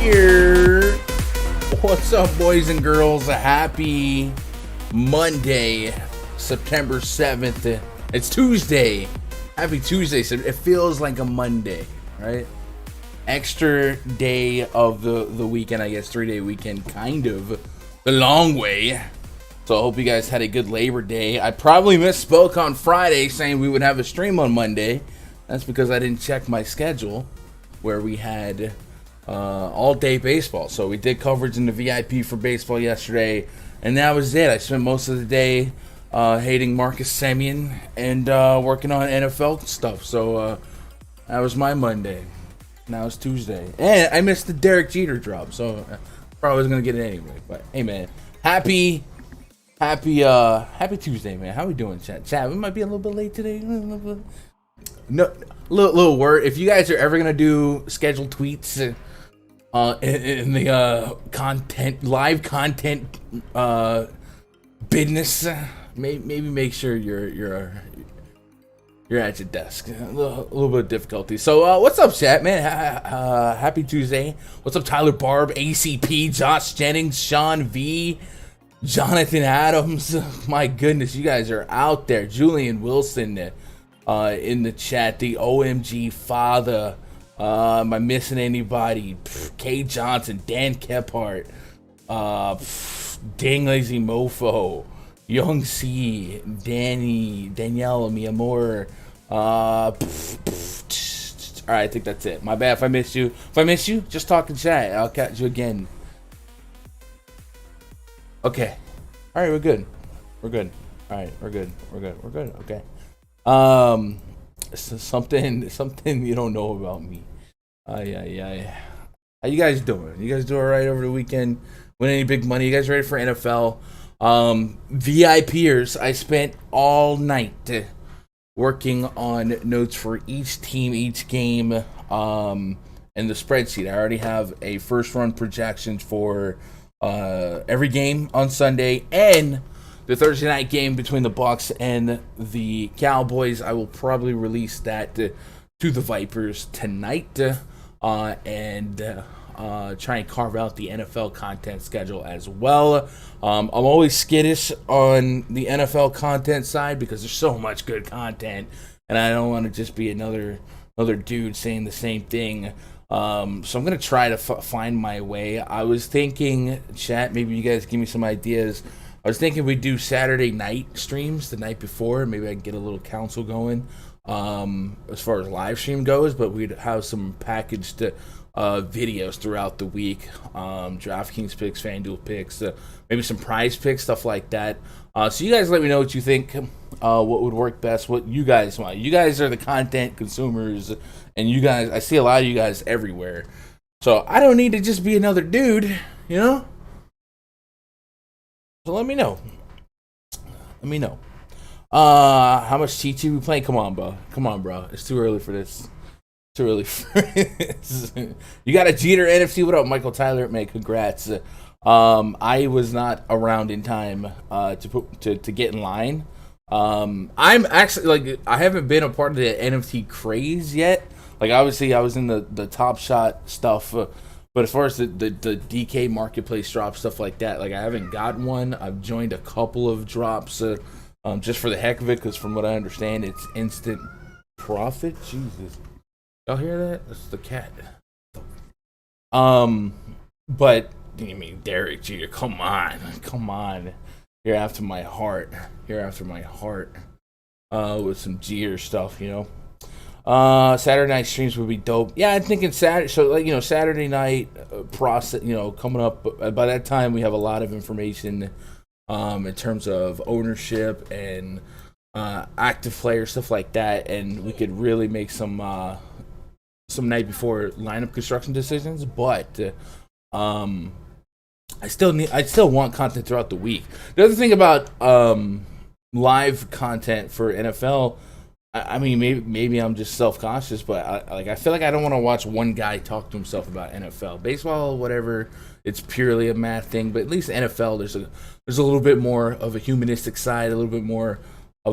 here. What's up, boys and girls? Happy Monday, September 7th. It's Tuesday. Happy Tuesday. So it feels like a Monday, right? Extra day of the weekend, I guess. 3-day weekend, kind of. The long way. So I hope you guys had a good Labor Day. I probably misspoke on Friday saying we would have a stream on Monday. That's because I didn't check my schedule where we had all-day baseball. So we did coverage in the VIP for baseball yesterday, and that was it. I spent most of the day hating Marcus Semien and working on NFL stuff. So that was my Monday. Now it's Tuesday. And I missed the Derek Jeter drop, so probably was going to get it anyway. But, hey, man, happy Tuesday, man. How we doing, chat? Chat, we might be a little bit late today. No, little word. If you guys are ever going to do scheduled tweets in the live content business, maybe make sure you're at your desk. A little bit of difficulty. So what's up, chat, man? Happy Tuesday. What's up, Tyler Barb, ACP, Josh Jennings, Sean V, Jonathan Adams? My goodness, you guys are out there. Julian Wilson in the chat. The OMG father. Am I missing anybody? K Johnson, Dan Kephart, Dang Lazy Mofo, Young C, Danielle, mi amor. All right, I think that's it. My bad if I missed you. If I miss you, just talk in chat. I'll catch you again. Okay. All right, we're good. All right, we're good. Okay. Something you don't know about me. How you guys doing? You guys doing all right over the weekend? Win any big money? You guys ready for NFL? VIPers, I spent all night working on notes for each team, each game, and the spreadsheet. I already have a first run projections for every game on Sunday and the Thursday night game between the Bucs and the Cowboys. I will probably release that to the Vipers tonight and try and carve out the NFL content schedule as well. I'm always skittish on the NFL content side because there's so much good content, and I don't want to just be another dude saying the same thing. So I'm going to try to find my way. I was thinking, chat, maybe you guys give me some ideas. I was thinking we'd do Saturday night streams the night before. Maybe I can get a little council going as far as live stream goes, but we'd have some packaged videos throughout the week. DraftKings picks, Fanduel picks, maybe some prize picks, stuff like that. So you guys let me know what you think, what would work best, what you guys want. You guys are the content consumers, and you guys, I see a lot of you guys everywhere. So I don't need to just be another dude, you know? So let me know. How much TT we playing? Come on, bro. It's too early for this. You got a Jeter NFC. What up, Michael Tyler? Man, congrats. I was not around in time to get in line. I'm actually I haven't been a part of the NFT craze yet. Like, obviously I was in the Top Shot stuff, but as far as the DK marketplace drop stuff like that, like, I haven't gotten one. I've joined a couple of drops just for the heck of it, because from what I understand, it's instant profit. Jesus. Y'all hear that? That's the cat. But I mean, Derek Jeter, come on. You're after my heart. With some Jeter stuff, you know. Saturday night streams would be dope. Yeah, I'm thinking Saturday. So, Saturday night process, coming up. By that time, we have a lot of information in terms of ownership and active players, stuff like that, and we could really make some night before lineup construction decisions. But I still want content throughout the week. The other thing about live content for NFL, I mean, maybe I'm just self-conscious, but I feel like I don't want to watch one guy talk to himself about NFL. Baseball, whatever, it's purely a math thing, but at least NFL, there's a little bit more of a humanistic side, a little bit more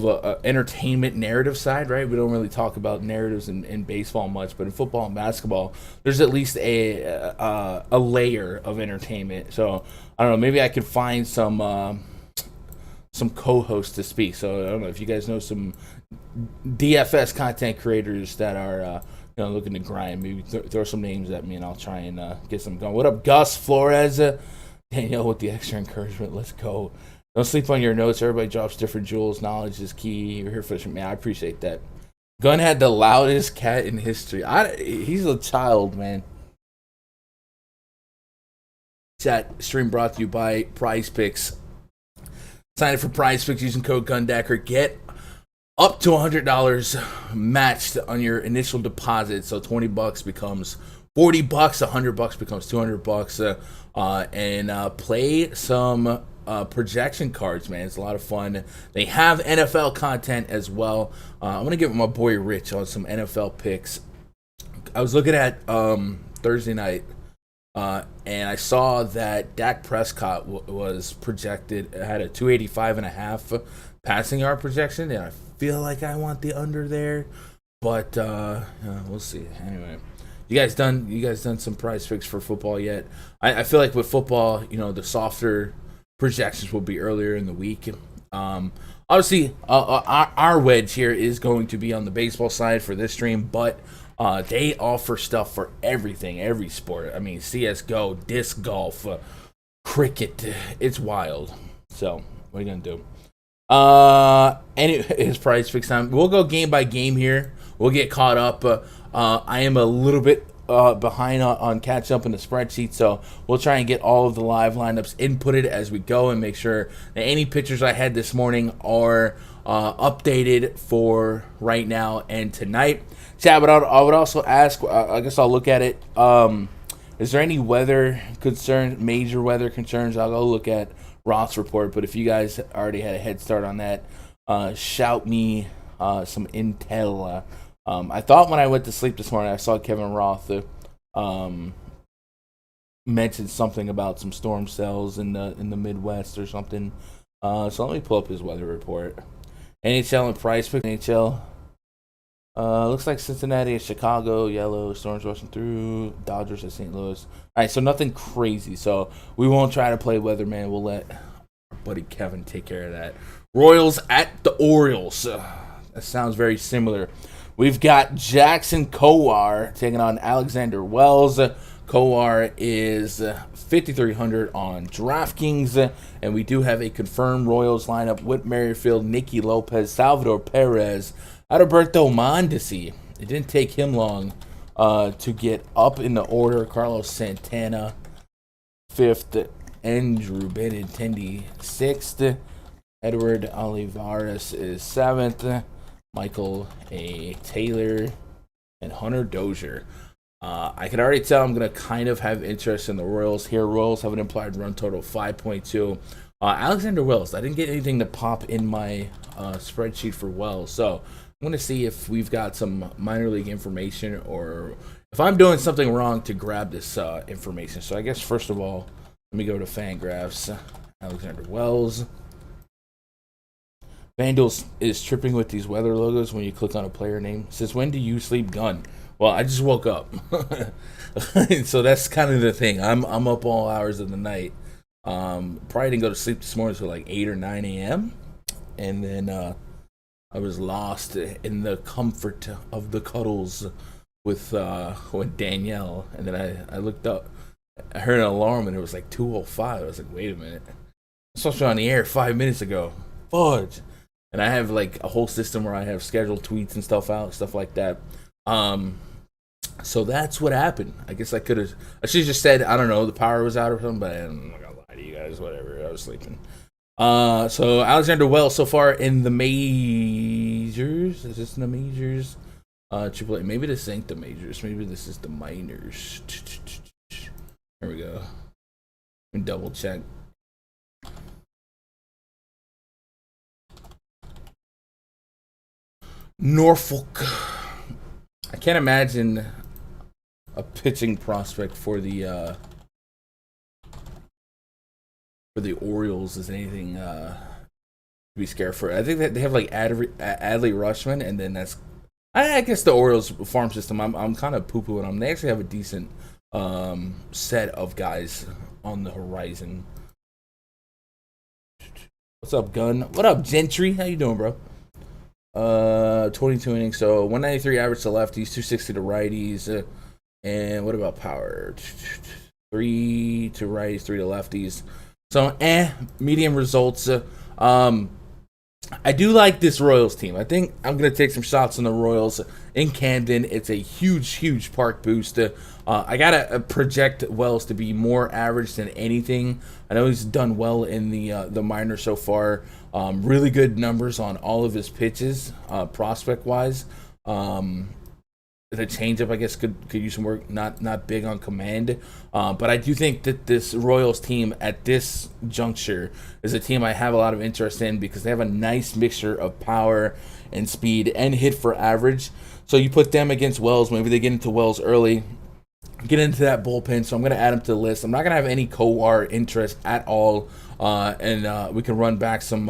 a entertainment narrative side, right? We don't really talk about narratives in baseball much, but in football and basketball, there's at least a layer of entertainment. So I don't know, maybe I could find some co-hosts to speak. So I don't know if you guys know some DFS content creators that are looking to grind. Maybe throw some names at me, and I'll try and get some going. What up, Gus Flores? Danielle with the extra encouragement. Let's go. Don't sleep on your notes. Everybody drops different jewels. Knowledge is key. You're here for this. Man, I appreciate that. Gunn had the loudest cat in history. He's a child, man. Chat stream brought to you by PrizePicks. Sign up for PrizePicks using code GUNDACKER. Get up to $100 matched on your initial deposit. So $20 becomes $40, $100 becomes $200. And play some projection cards, man. It's a lot of fun. They have NFL content as well. I'm gonna give my boy Rich on some NFL picks. I was looking at Thursday night, and I saw that Dak Prescott was projected, had a 285.5 passing yard projection, and I feel like I want the under there, but we'll see. Anyway, you guys done some prize picks for football yet? I feel like with football, the softer projections will be earlier in the week. Obviously, our wedge here is going to be on the baseball side for this stream, but they offer stuff for everything, every sport. I mean, CSGO, disc golf, cricket. It's wild. So, what are you going to do? It's prize picks time. We'll go game by game here. We'll get caught up. I am a little bit behind on catch up in the spreadsheet, so we'll try and get all of the live lineups inputted as we go and make sure that any pictures I had this morning are updated for right now and tonight. Chad, but I would also ask, I guess I'll look at it. Is there any weather concerns, major weather concerns? I'll go look at Roth's report, but if you guys already had a head start on that, shout me some intel. I thought when I went to sleep this morning, I saw Kevin Roth mention something about some storm cells in the Midwest or something. So let me pull up his weather report. NHL and price pick. NHL. Looks like Cincinnati and Chicago, yellow, storms rushing through, Dodgers at St. Louis. All right, so nothing crazy. So we won't try to play weatherman. We'll let our buddy Kevin take care of that. Royals at the Orioles. That sounds very similar. We've got Jackson Kowar taking on Alexander Wells. Kowar is 5,300 on DraftKings, and we do have a confirmed Royals lineup with Merrifield, Nicky Lopez, Salvador Perez, Adalberto Mondesi. It didn't take him long to get up in the order. Carlos Santana, 5th. Andrew Benintendi, 6th. Edward Olivares is 7th. Michael A. Taylor, and Hunter Dozier. I can already tell I'm going to kind of have interest in the Royals here. Royals have an implied run total of 5.2. Alexander Wells, I didn't get anything to pop in my spreadsheet for Wells, so I'm going to see if we've got some minor league information or if I'm doing something wrong to grab this information. So I guess first of all, let me go to Fangraphs. Alexander Wells. Fanduel is tripping with these weather logos when you click on a player name. Since when do you sleep, Gun? Well, I just woke up. So that's kind of the thing. I'm up all hours of the night. Probably didn't go to sleep this morning until like 8 or 9 a.m. And then I was lost in the comfort of the cuddles with Danielle. And then I looked up. I heard an alarm and it was like 2:05. I was like, wait a minute. I'm supposed to be on the air 5 minutes ago. Fudge. And I have like a whole system where I have scheduled tweets and stuff like that. So that's what happened. I guess I should have just said, I don't know, the power was out or something, but I'm not gonna lie to you guys, whatever. I was sleeping. So Alexander Wells so far in the majors. Is this in the majors? AAA. Maybe this ain't the majors. Maybe this is the minors. Here we go. Let me double check. Norfolk. I can't imagine a pitching prospect for the Orioles is anything be scared for it. I think that they have like Adley Rushman, and then that's I guess the Orioles farm system. I'm kind of poo pooing them. They actually have a decent set of guys on the horizon. What's up, Gunn? What up, Gentry? How you doing, bro? 22 innings, so 193 average to lefties, 260 to righties, and what about power? 3 to righties, 3 to lefties. So, medium results. I do like this Royals team. I think I'm going to take some shots on the Royals in Camden. It's a huge park boost. I got to project Wells to be more average than anything. I know he's done well in the minor so far. Really good numbers on all of his pitches, prospect-wise. The changeup, I guess, could use some work. Not big on command, but I do think that this Royals team at this juncture is a team I have a lot of interest in because they have a nice mixture of power and speed and hit for average. So you put them against Wells. Maybe they get into Wells early, get into that bullpen. So I'm going to add them to the list. I'm not going to have any Kowar interest at all. And we can run back some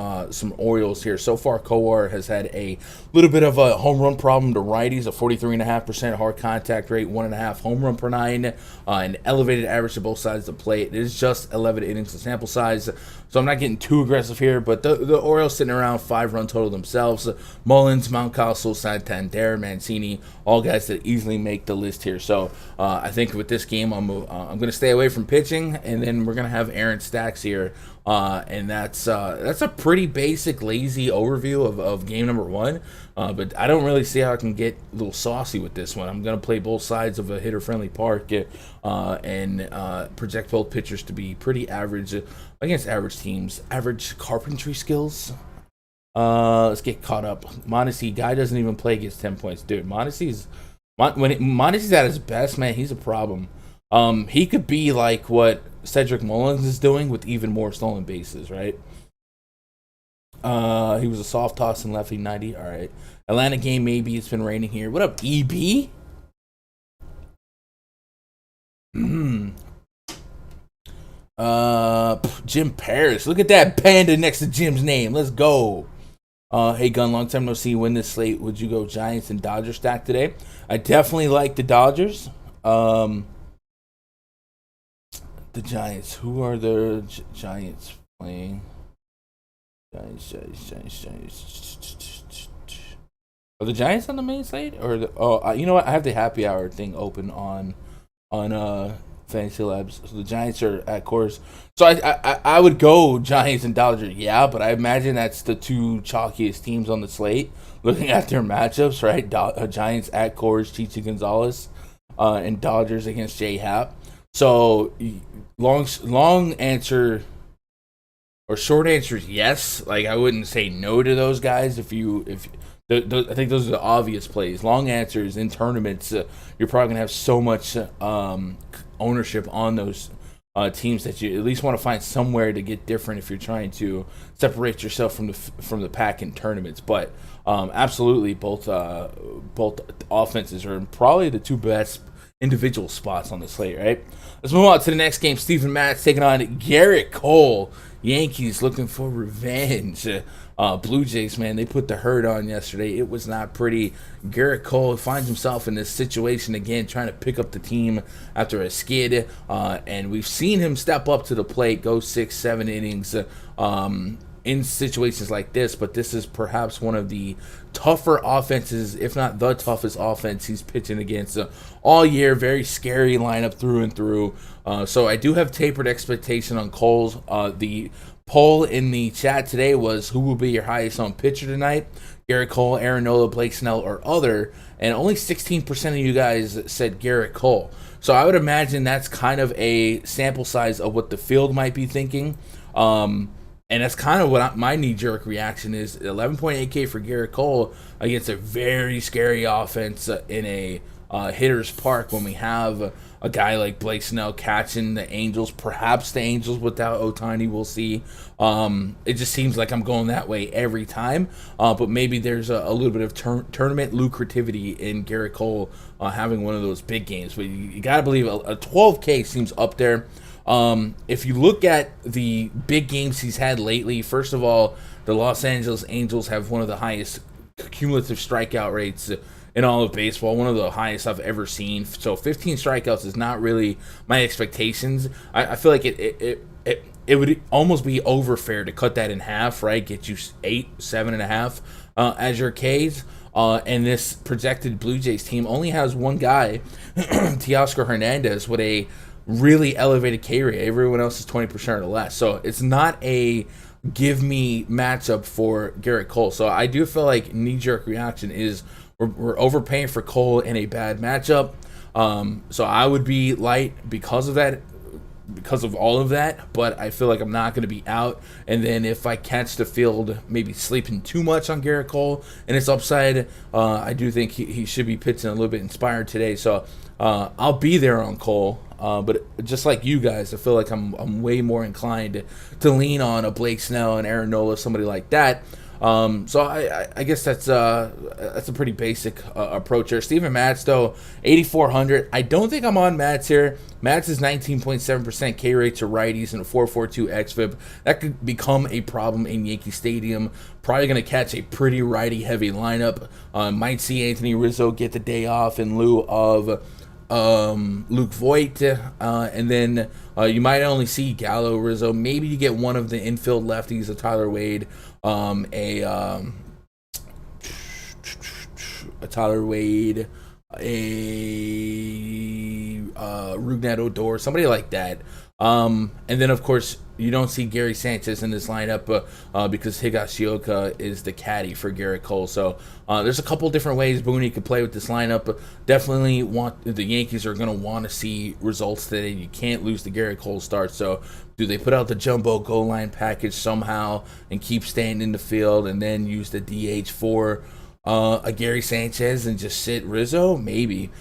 Orioles here. So far, Kowar has had a little bit of a home run problem to righties, a 43.5% hard contact rate, 1.5 home run per 9, an elevated average to both sides of the plate. It is just 11 innings of sample size, so I'm not getting too aggressive here. But the Orioles sitting around 5-run total themselves. Mullins, Mountcastle, Santander, Mancini, all guys that easily make the list here. So I think with this game, I'm going to stay away from pitching, and then we're going to have Aaron Stacks here. And that's a pretty basic, lazy overview of game number 1. But I don't really see how I can get a little saucy with this one. I'm going to play both sides of a hitter-friendly park and project both pitchers to be pretty average against average teams. Average carpentry skills. Let's get caught up. Mondesi, guy doesn't even play against 10 points. Dude, Mondesi's at his best, man, he's a problem. He could be like what Cedric Mullins is doing with even more stolen bases, right? He was a soft toss in lefty 90. All right. Atlanta game, maybe. It's been raining here. What up, EB? Jim Paris. Look at that panda next to Jim's name. Let's go. Hey, Gun, long time no see. Win this slate. Would you go Giants and Dodgers stack today? I definitely like the Dodgers. The Giants. Who are the Giants playing? Giants. Are the Giants on the main slate? Or you know what? I have the happy hour thing open on Fantasy Labs. So the Giants are at course. So I would go Giants and Dodgers. Yeah, but I imagine that's the two chalkiest teams on the slate. Looking at their matchups, right? Giants at course, Chichi Gonzalez, and Dodgers against J Happ. So long answer or short answer is yes. Like I wouldn't say no to those guys if I think those are the obvious plays. Long answers in tournaments, you're probably gonna have so much ownership on those teams that you at least want to find somewhere to get different if you're trying to separate yourself from the pack in tournaments. But absolutely, both offenses are probably the two best individual spots on the slate, right? Let's move on to the next game. Stephen Matz taking on Garrett Cole. Yankees looking for revenge. Blue Jays, man, they put the hurt on yesterday. It was not pretty. Garrett Cole finds himself in this situation again, trying to pick up the team after a skid. And we've seen him step up to the plate, go 6-7 innings in situations like this, but this is perhaps one of the tougher offenses, if not the toughest offense he's pitching against all year. Very scary lineup through and through. So I do have tapered expectation on Cole's. The poll in the chat today was who will be your highest owned pitcher tonight? Garrett Cole, Aaron Nola, Blake Snell, or other. And only 16% of you guys said Garrett Cole. So I would imagine that's kind of a sample size of what the field might be thinking. And that's kind of what my knee-jerk reaction is. 11.8K for Garrett Cole against a very scary offense in a hitter's park when we have a guy like Blake Snell catching the Angels. Perhaps the Angels without Ohtani, we'll see. It just seems like I'm going that way every time. But maybe there's a little bit of tournament lucrativity in Garrett Cole having one of those big games. But you got to believe a 12K seems up there. If you look at the big games he's had lately, first of all, the Los Angeles Angels have one of the highest cumulative strikeout rates in all of baseball, one of the highest I've ever seen. So 15 strikeouts is not really my expectations. I feel like it would almost be overfair to cut that in half, right? Get you 8, 7.5 as your Ks. And this projected Blue Jays team only has one guy, Teoscar Hernandez, with a really elevated K rate. Everyone else is 20% or less. So it's not a give me matchup for Garrett Cole. So I do feel like knee-jerk reaction is we're overpaying for Cole in a bad matchup. So I would be light because of that, because of all of that, but I feel like I'm not going to be out. And then if I catch the field maybe sleeping too much on Garrett Cole and its upside, I do think he should be pitching a little bit inspired today. So I'll be there on Cole. But just like you guys, I feel like I'm way more inclined to lean on a Blake Snell and Aaron Nola, somebody like that. So I guess that's a pretty basic approach here. Steven Matz, though, 8,400. I don't think I'm on Matz here. Matz is 19.7% K rate to righties and a 4.42 xFIP. That could become a problem in Yankee Stadium. Probably going to catch a pretty righty-heavy lineup. Might see Anthony Rizzo get the day off in lieu of Luke Voigt, and then you might only see Gallo, Rizzo. Maybe you get one of the infield lefties, a Tyler Wade, a Rougned Odor, somebody like that. And then, of course, you don't see Gary Sanchez in this lineup because Higashioka is the caddy for Garrett Cole. So there's a couple different ways Booney could play with this lineup. Definitely the Yankees are going to want to see results today. You can't lose the Garrett Cole start. So do they put out the jumbo goal line package somehow and keep staying in the field and then use the DH for a Gary Sanchez and just sit Rizzo? Maybe.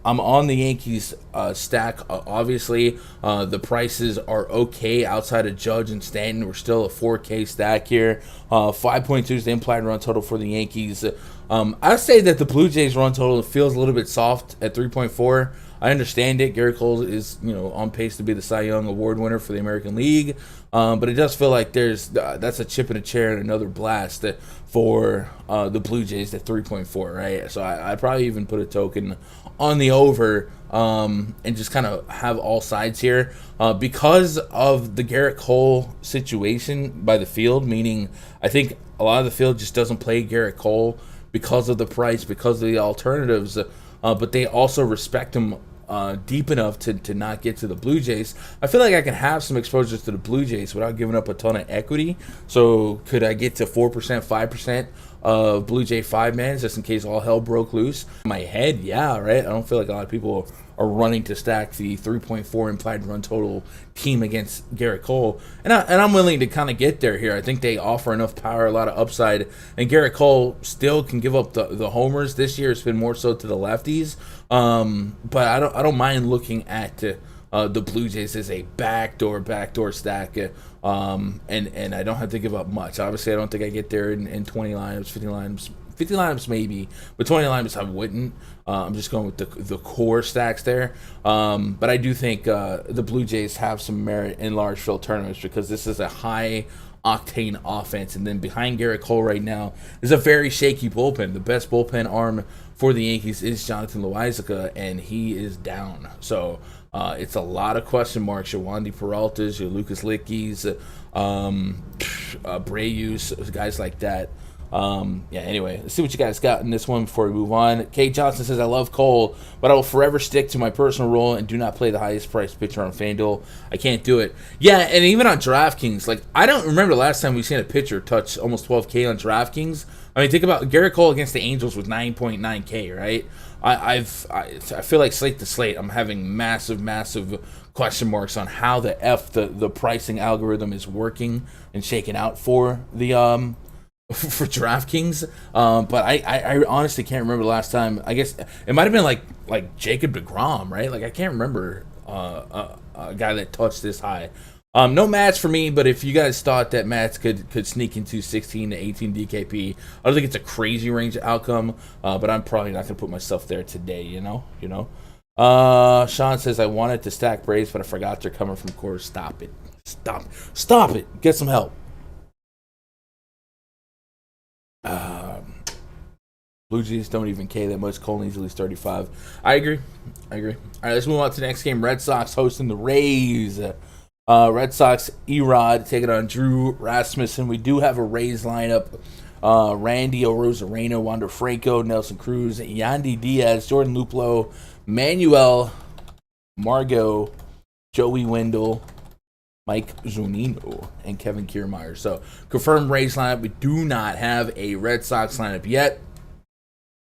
I'm on the Yankees stack. Obviously, the prices are okay outside of Judge and Stanton. We're still a 4K stack here. 5.2 is the implied run total for the Yankees. I say that the Blue Jays run total feels a little bit soft at 3.4. I understand it. Garrett Cole is, on pace to be the Cy Young Award winner for the American League, but it does feel like that's a chip in a chair and another blast for the Blue Jays at 3.4, right? So I'd probably even put a token on the over and just kind of have all sides here because of the Garrett Cole situation by the field, meaning I think a lot of the field just doesn't play Garrett Cole because of the price, because of the alternatives, but they also respect him deep enough to not get to the Blue Jays. I feel like I can have some exposure to the Blue Jays without giving up a ton of equity. So could I get to 4%, 5% of Blue Jay 5-mans just in case all hell broke loose? In my head, yeah, right? I don't feel like a lot of people are running to stack the 3.4 implied run total team against Garrett Cole. And I'm willing to kind of get there here. I think they offer enough power, a lot of upside. And Garrett Cole still can give up the homers. This year it's been more so to the lefties. But I don't mind looking at the Blue Jays as a backdoor stack. And I don't have to give up much. Obviously, I don't think I get there in 20 lineups, 50 lineups. 50 lineups maybe, but 20 lineups I wouldn't. I'm just going with the core stacks there. But I do think the Blue Jays have some merit in large field tournaments because this is a high octane offense. And then behind Garrett Cole right now is a very shaky bullpen. The best bullpen arm for the Yankees is Jonathan Loáisiga, and he is down. So it's a lot of question marks. Your Wandy Peraltas, your Lucas Lickeys, Brayus, guys like that. Anyway, let's see what you guys got in this one before we move on. Kay Johnson says, I love Cole, but I will forever stick to my personal rule and do not play the highest priced pitcher on Fanduel. I can't do it. Yeah, and even on DraftKings, like, I don't remember the last time we've seen a pitcher touch almost 12K on DraftKings. I mean, think about Garrett Cole against the Angels with 9.9K, right? I feel like slate to slate, I'm having massive question marks on how the pricing algorithm is working and shaking out for the for DraftKings, but I honestly can't remember the last time. I guess it might have been like Jacob deGrom, right? Like I can't remember a guy that touched this high. No Mats for me, but if you guys thought that Mats could sneak into 16 to 18 DKP, I don't think it's a crazy range outcome, but I'm probably not going to put myself there today, you know? Sean says I wanted to stack Braves, but I forgot they're coming from Coors. Stop it. Stop it. Get some help. Blue Jays don't even K that much. Cole needs at least 35. I agree. All right, let's move on to the next game. Red Sox hosting the Rays. Red Sox, Erod taking on Drew Rasmussen. We do have a Rays lineup. Randy Arozarena, Wander Franco, Nelson Cruz, Yandy Diaz, Jordan Luplow, Manuel Margot, Joey Wendell, Mike Zunino, and Kevin Kiermaier. So, confirmed Rays lineup. We do not have a Red Sox lineup yet.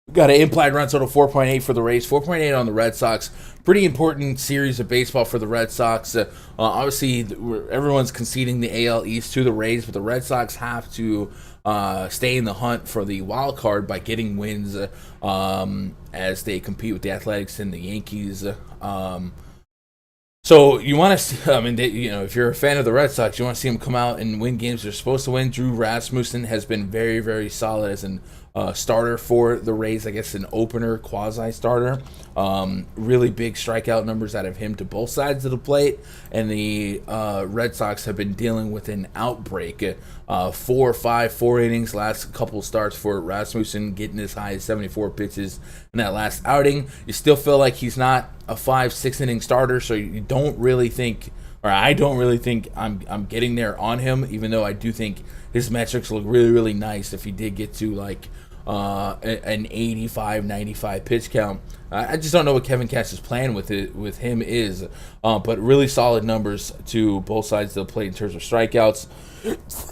We got an implied run total 4.8 for the Rays, 4.8 on the Red Sox. Pretty important series of baseball for the Red Sox. Obviously, everyone's conceding the AL East to the Rays, but the Red Sox have to stay in the hunt for the wild card by getting wins as they compete with the Athletics and the Yankees. So you want to, if you're a fan of the Red Sox, you want to see them come out and win games they're supposed to win. Drew Rasmussen has been very, very solid as an starter for the Rays. I guess an opener, quasi-starter. Really big strikeout numbers out of him to both sides of the plate. And the Red Sox have been dealing with an outbreak. 4 innings, last couple starts for Rasmussen, getting as high as 74 pitches in that last outing. You still feel like he's not a 5-6 inning starter, so you don't really think, or I don't really think I'm getting there on him, even though I do think his metrics look really, really nice if he did get to like an 85, 95 pitch count. I just don't know what Kevin Cash's plan with him is, but really solid numbers to both sides of the plate in terms of strikeouts.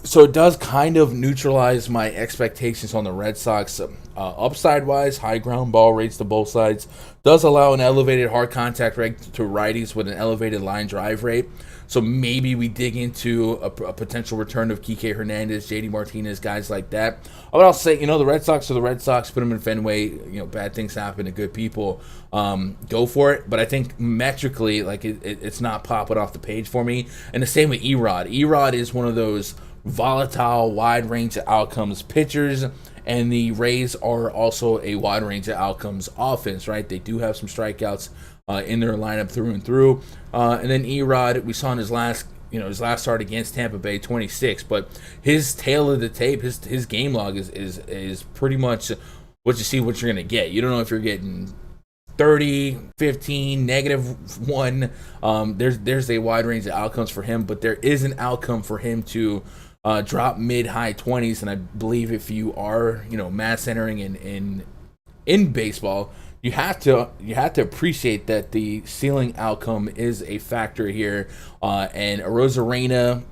So it does kind of neutralize my expectations on the Red Sox. Upside-wise, high ground ball rates to both sides. Does allow an elevated hard contact rate to righties with an elevated line drive rate. So maybe we dig into a potential return of Kike Hernandez, JD Martinez, guys like that. I would also say, the Red Sox are the Red Sox. Put them in Fenway. Bad things happen to good people. Go for it. But I think metrically, like it's not popping off the page for me. And the same with Erod. Erod is one of those volatile, wide range of outcomes pitchers. And the Rays are also a wide range of outcomes offense, right? They do have some strikeouts in their lineup through and through. And then Erod, we saw in his last start against Tampa Bay, 26. But his tail of the tape, his game log is pretty much what you see, what you're going to get. You don't know if you're getting 30, 15, -1. There's a wide range of outcomes for him, but there is an outcome for him to drop mid-high 20s, and I believe if you are, mass entering in baseball, you have to appreciate that the ceiling outcome is a factor here. And Arozarena,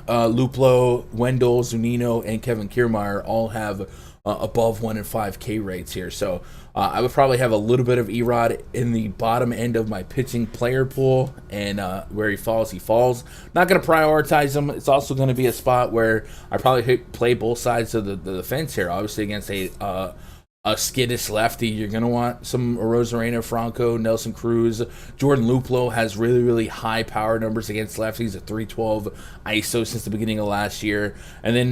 Luplow, Wendell, Zunino, and Kevin Kiermaier all have above 1 and 5 K rates here. So I would probably have a little bit of Erod in the bottom end of my pitching player pool, and where he falls. Not going to prioritize him. It's also going to be a spot where I probably play both sides of the fence here. Obviously against a skittish lefty, you're going to want some Arozarena, Franco, Nelson Cruz. Jordan Luplow has really, really high power numbers against lefties at 312 ISO since the beginning of last year. And then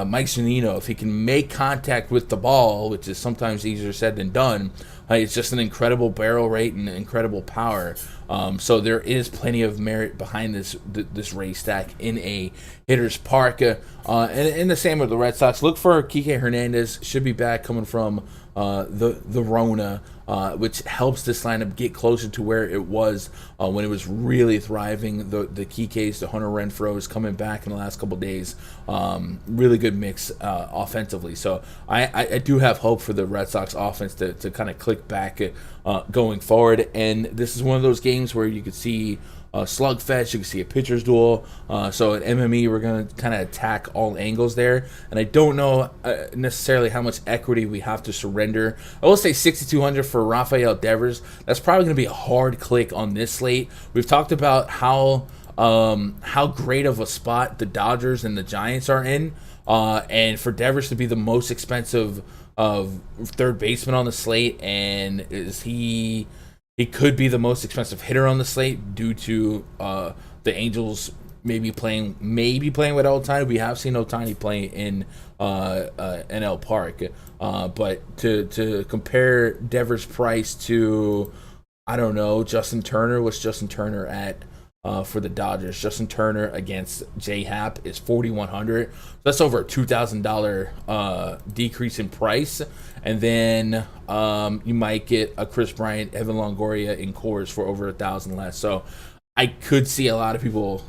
Mike Zunino, if he can make contact with the ball, which is sometimes easier said than done, it's just an incredible barrel rate and incredible power. So there is plenty of merit behind this Rays stack in a hitter's park. And the same with the Red Sox. Look for Kike Hernandez. Should be back coming from the Rona, which helps this lineup get closer to where it was when it was really thriving. The Kikes, the Hunter Renfroes coming back in the last couple days. Really good mix offensively. So I do have hope for the Red Sox offense to kind of click back going forward. And this is one of those games where you could see slugfest, you can see a pitcher's duel. So at MME, we're going to kind of attack all angles there. And I don't know necessarily how much equity we have to surrender. I will say 6,200 for Rafael Devers. That's probably going to be a hard click on this slate. We've talked about how great of a spot the Dodgers and the Giants are in. And for Devers to be the most expensive of third baseman on the slate, and he could be the most expensive hitter on the slate due to the Angels maybe playing with Ohtani. We have seen Ohtani play in NL Park, but to compare Devers' price to I don't know. Justin Turner, what's Justin Turner at for the Dodgers? Justin Turner against J Happ is 4,100. That's over a $2,000 decrease in price. And then you might get a Chris Bryant, Evan Longoria in cores for over 1,000 less. So I could see a lot of people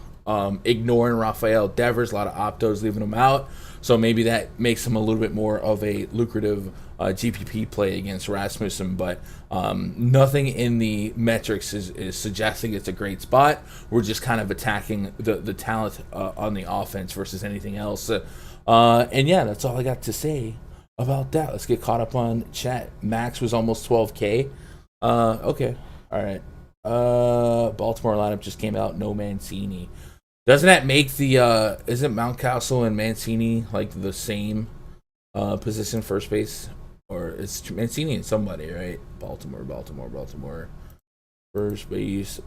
ignoring Rafael Devers, a lot of optos leaving him out. So maybe that makes him a little bit more of a lucrative GPP play against Rasmussen, but nothing in the metrics is suggesting it's a great spot. We're just kind of attacking the talent on the offense versus anything else. And yeah, that's all I got to say about that. Let's get caught up on chat. Max was almost 12K. Okay, all right. Baltimore lineup just came out. No Mancini. Doesn't that make the isn't Mountcastle and Mancini like the same position first base? Or it's Mancini and somebody, right? Baltimore. First base.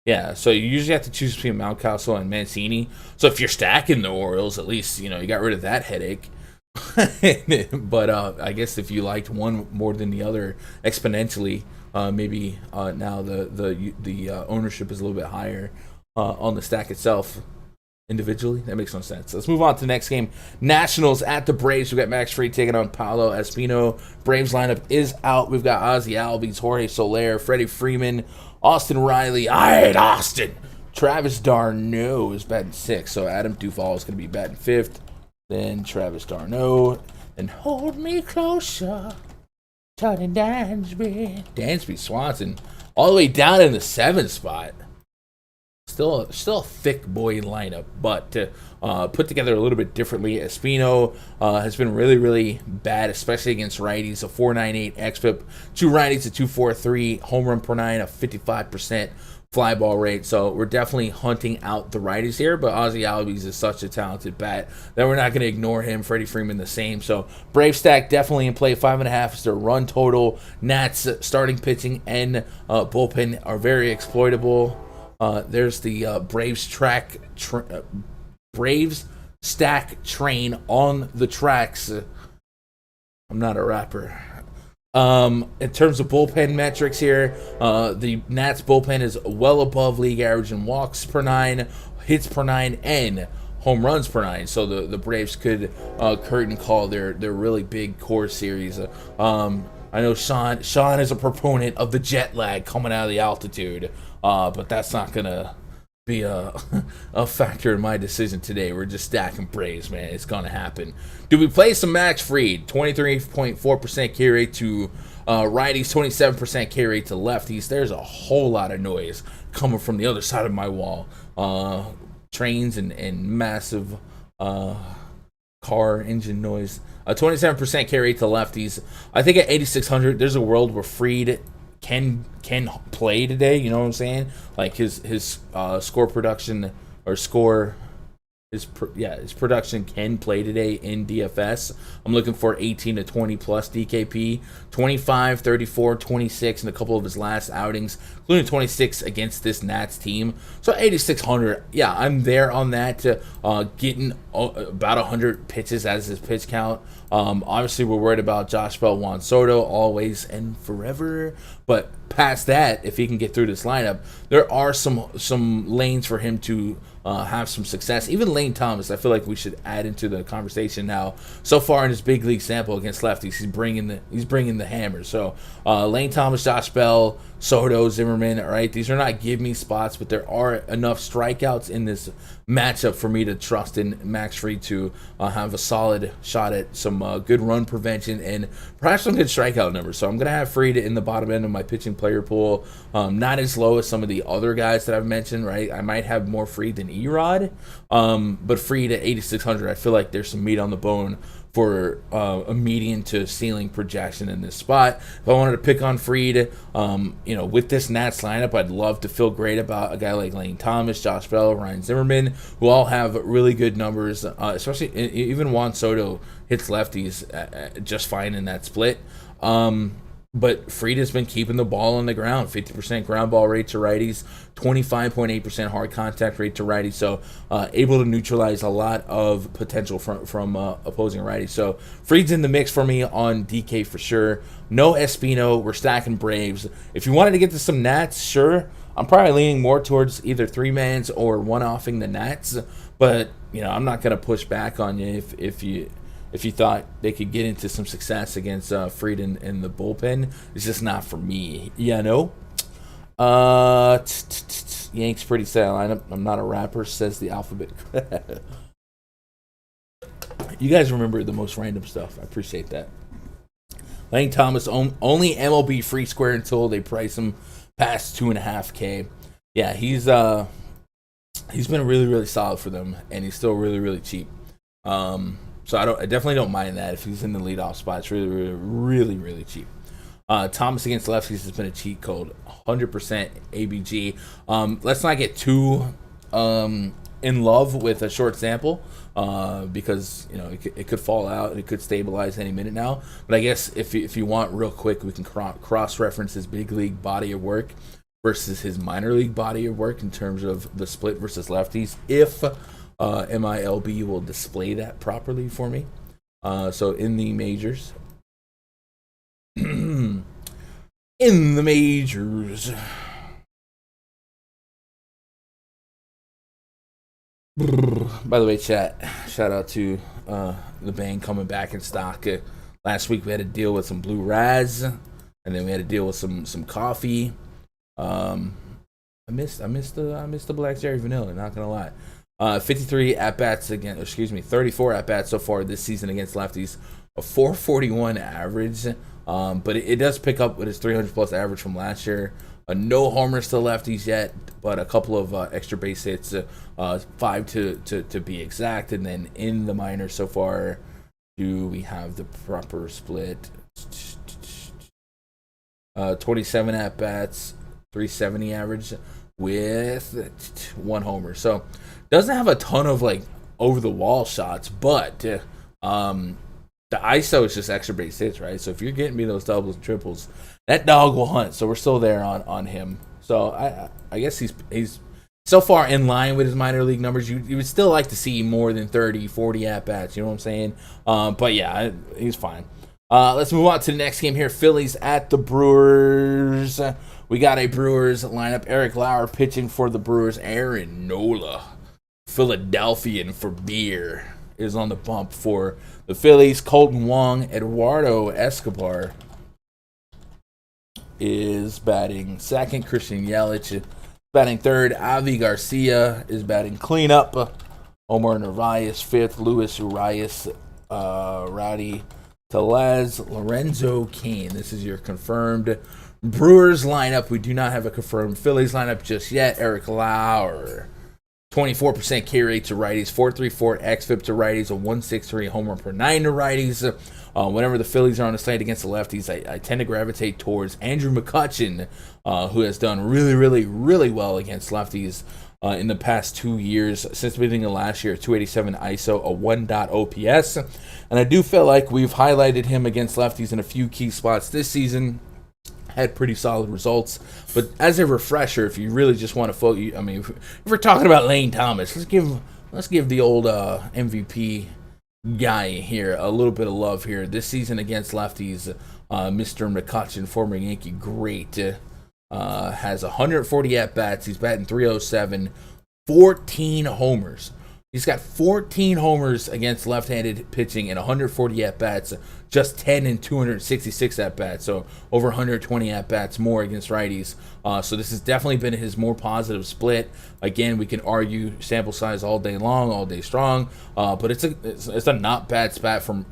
Yeah, so you usually have to choose between Mountcastle and Mancini. So if you're stacking the Orioles, at least, you got rid of that headache. But I guess if you liked one more than the other exponentially, maybe now the ownership is a little bit higher on the stack itself. Individually, that makes no sense. Let's move on to the next game. Nationals at the Braves. We've got Max Fried taking on Paolo Espino. Braves lineup is out. We've got Ozzy Albies, Jorge Soler, Freddie Freeman, Austin Riley. I hate Austin. Travis d'Arnaud is batting 6th, so Adam Duvall is going to be batting 5th. Then Travis d'Arnaud. Then Hold Me Closer. Tony Dansby Swanson. All the way down in the 7th spot. Still a thick boy lineup, but put together a little bit differently. Espino has been really, really bad, especially against righties. A 4.98 xFIP, 2 righties, a 2.43 home run per 9, a 55% fly ball rate. So we're definitely hunting out the righties here, but Ozzy Albies is such a talented bat that we're not going to ignore him. Freddie Freeman the same. So Brave stack definitely in play. 5.5 is their run total. Nats starting pitching and bullpen are very exploitable. There's the Braves stack train on the tracks. I'm not a rapper. In terms of bullpen metrics here, the Nats bullpen is well above league average in walks per 9, hits per 9, and home runs per 9. So the Braves could curtain call their really big core series. I know Sean is a proponent of the jet lag coming out of the altitude. But that's not going to be a factor in my decision today. We're just stacking Braves, man. It's going to happen. Do we play some Max Fried? 23.4% K rate to righties, 27% K rate to lefties. There's a whole lot of noise coming from the other side of my wall. Trains and massive car engine noise. 27% K rate to lefties. I think at 8,600, there's a world where Fried can play today, you know what I'm saying? Like his score production or score his production can play today in DFS. I'm looking for 18 to 20 plus DKP, 25, 34, 26 in a couple of his last outings, including 26 against this Nats team. So 8,600, yeah, I'm there on that, getting about 100 pitches as his pitch count. Obviously, we're worried about Josh Bell, Juan Soto, always and forever. But past that, if he can get through this lineup, there are some lanes for him to have some success. Even Lane Thomas, I feel like we should add into the conversation now. So far in his big league sample against lefties, he's bringing the hammer. So Lane Thomas, Josh Bell, Soto, Zimmerman, all right, these are not give me spots, but there are enough strikeouts in this matchup for me to trust in Max Fried to have a solid shot at some good run prevention and perhaps some good strikeout numbers. So I'm going to have Fried in the bottom end of my pitching player pool. Not as low as some of the other guys that I've mentioned, right? I might have more Fried than Erod, but Fried at 8,600, I feel like there's some meat on the bone for a median to ceiling projection in this spot. If I wanted to pick on Fried, with this Nats lineup, I'd love to feel great about a guy like Lane Thomas, Josh Bell, Ryan Zimmerman, who all have really good numbers, especially even Juan Soto hits lefties just fine in that split. But Fried has been keeping the ball on the ground. 50% ground ball rate to righties, 25.8% hard contact rate to righties. So able to neutralize a lot of potential from opposing righties. So Fried's in the mix for me on DK for sure. No Espino. We're stacking Braves. If you wanted to get to some Nats, sure. I'm probably leaning more towards either 3-mans or one-offing the Nats. But, I'm not going to push back on you if you thought they could get into some success against Fried in the bullpen. It's just not for me. No. Yanks pretty sad lineup. I'm not a rapper, says the alphabet. You guys remember the most random stuff. I appreciate that. Lane Thomas, only MLB free square until they price him past $2.5K. Yeah, he's been really, really solid for them, and he's still really, really cheap. So I definitely don't mind that if he's in the leadoff spot. It's really, really, really, really cheap. Thomas against lefties has been a cheat code, 100% ABG. Let's not get too in love with a short sample because it could fall out. It could stabilize any minute now. But I guess if you want real quick, we can cross-reference his big league body of work versus his minor league body of work in terms of the split versus lefties. If MILB will display that properly for me. So in the majors. In the majors. By the way, chat, shout out to the band coming back in stock. Last week we had to deal with some Blue Raz, and then we had to deal with some coffee. I missed the Black Cherry Vanilla, not gonna lie. 34 at-bats so far this season against lefties. A 441 average, but it does pick up with his 300-plus average from last year. No homers to lefties yet, but a couple of extra base hits, 5 to be exact. And then in the minors so far, do we have the proper split? 27 at-bats, 370 average with 1 homer. So doesn't have a ton of over the wall shots, but the ISO is just extra base hits, right? So if you're getting me those doubles and triples, that dog will hunt. So we're still there on him. So I guess he's so far in line with his minor league numbers. You would still like to see more than 30, 40 at bats. You know what I'm saying? But yeah, he's fine. Let's move on to the next game here. Phillies at the Brewers. We got a Brewers lineup. Eric Lauer pitching for the Brewers. Aaron Nola, Philadelphian for beer, is on the bump for the Phillies. Colton Wong, Eduardo Escobar is batting second. Christian Yelich batting third. Avi Garcia is batting cleanup. Omar Narvaez fifth. Luis Urias, Rowdy Tellez, Lorenzo Cain. This is your confirmed Brewers lineup. We do not have a confirmed Phillies lineup just yet. Eric Lauer, 24% K rate to righties, 4.34 xFIP to righties, a 1.63 home run per 9 to righties. Whenever the Phillies are on the slate against the lefties, I tend to gravitate towards Andrew McCutchen, who has done really, really, really well against lefties in the past 2 years. Since the beginning of last year, 287 ISO, a 1.0 OPS. And I do feel like we've highlighted him against lefties in a few key spots this season. Had pretty solid results. But as a refresher, if you really just want to focus, if we're talking about Lane Thomas, let's give the old MVP guy here a little bit of love here. This season against lefties, Mr. McCutchen, former Yankee great, has 140 at-bats. He's batting 307, 14 homers. He's got 14 homers against left-handed pitching and 140 at-bats, just 10 and 266 at-bats, so over 120 at-bats more against righties. So this has definitely been his more positive split. Again, we can argue sample size all day long, all day strong, but it's a not bad spot for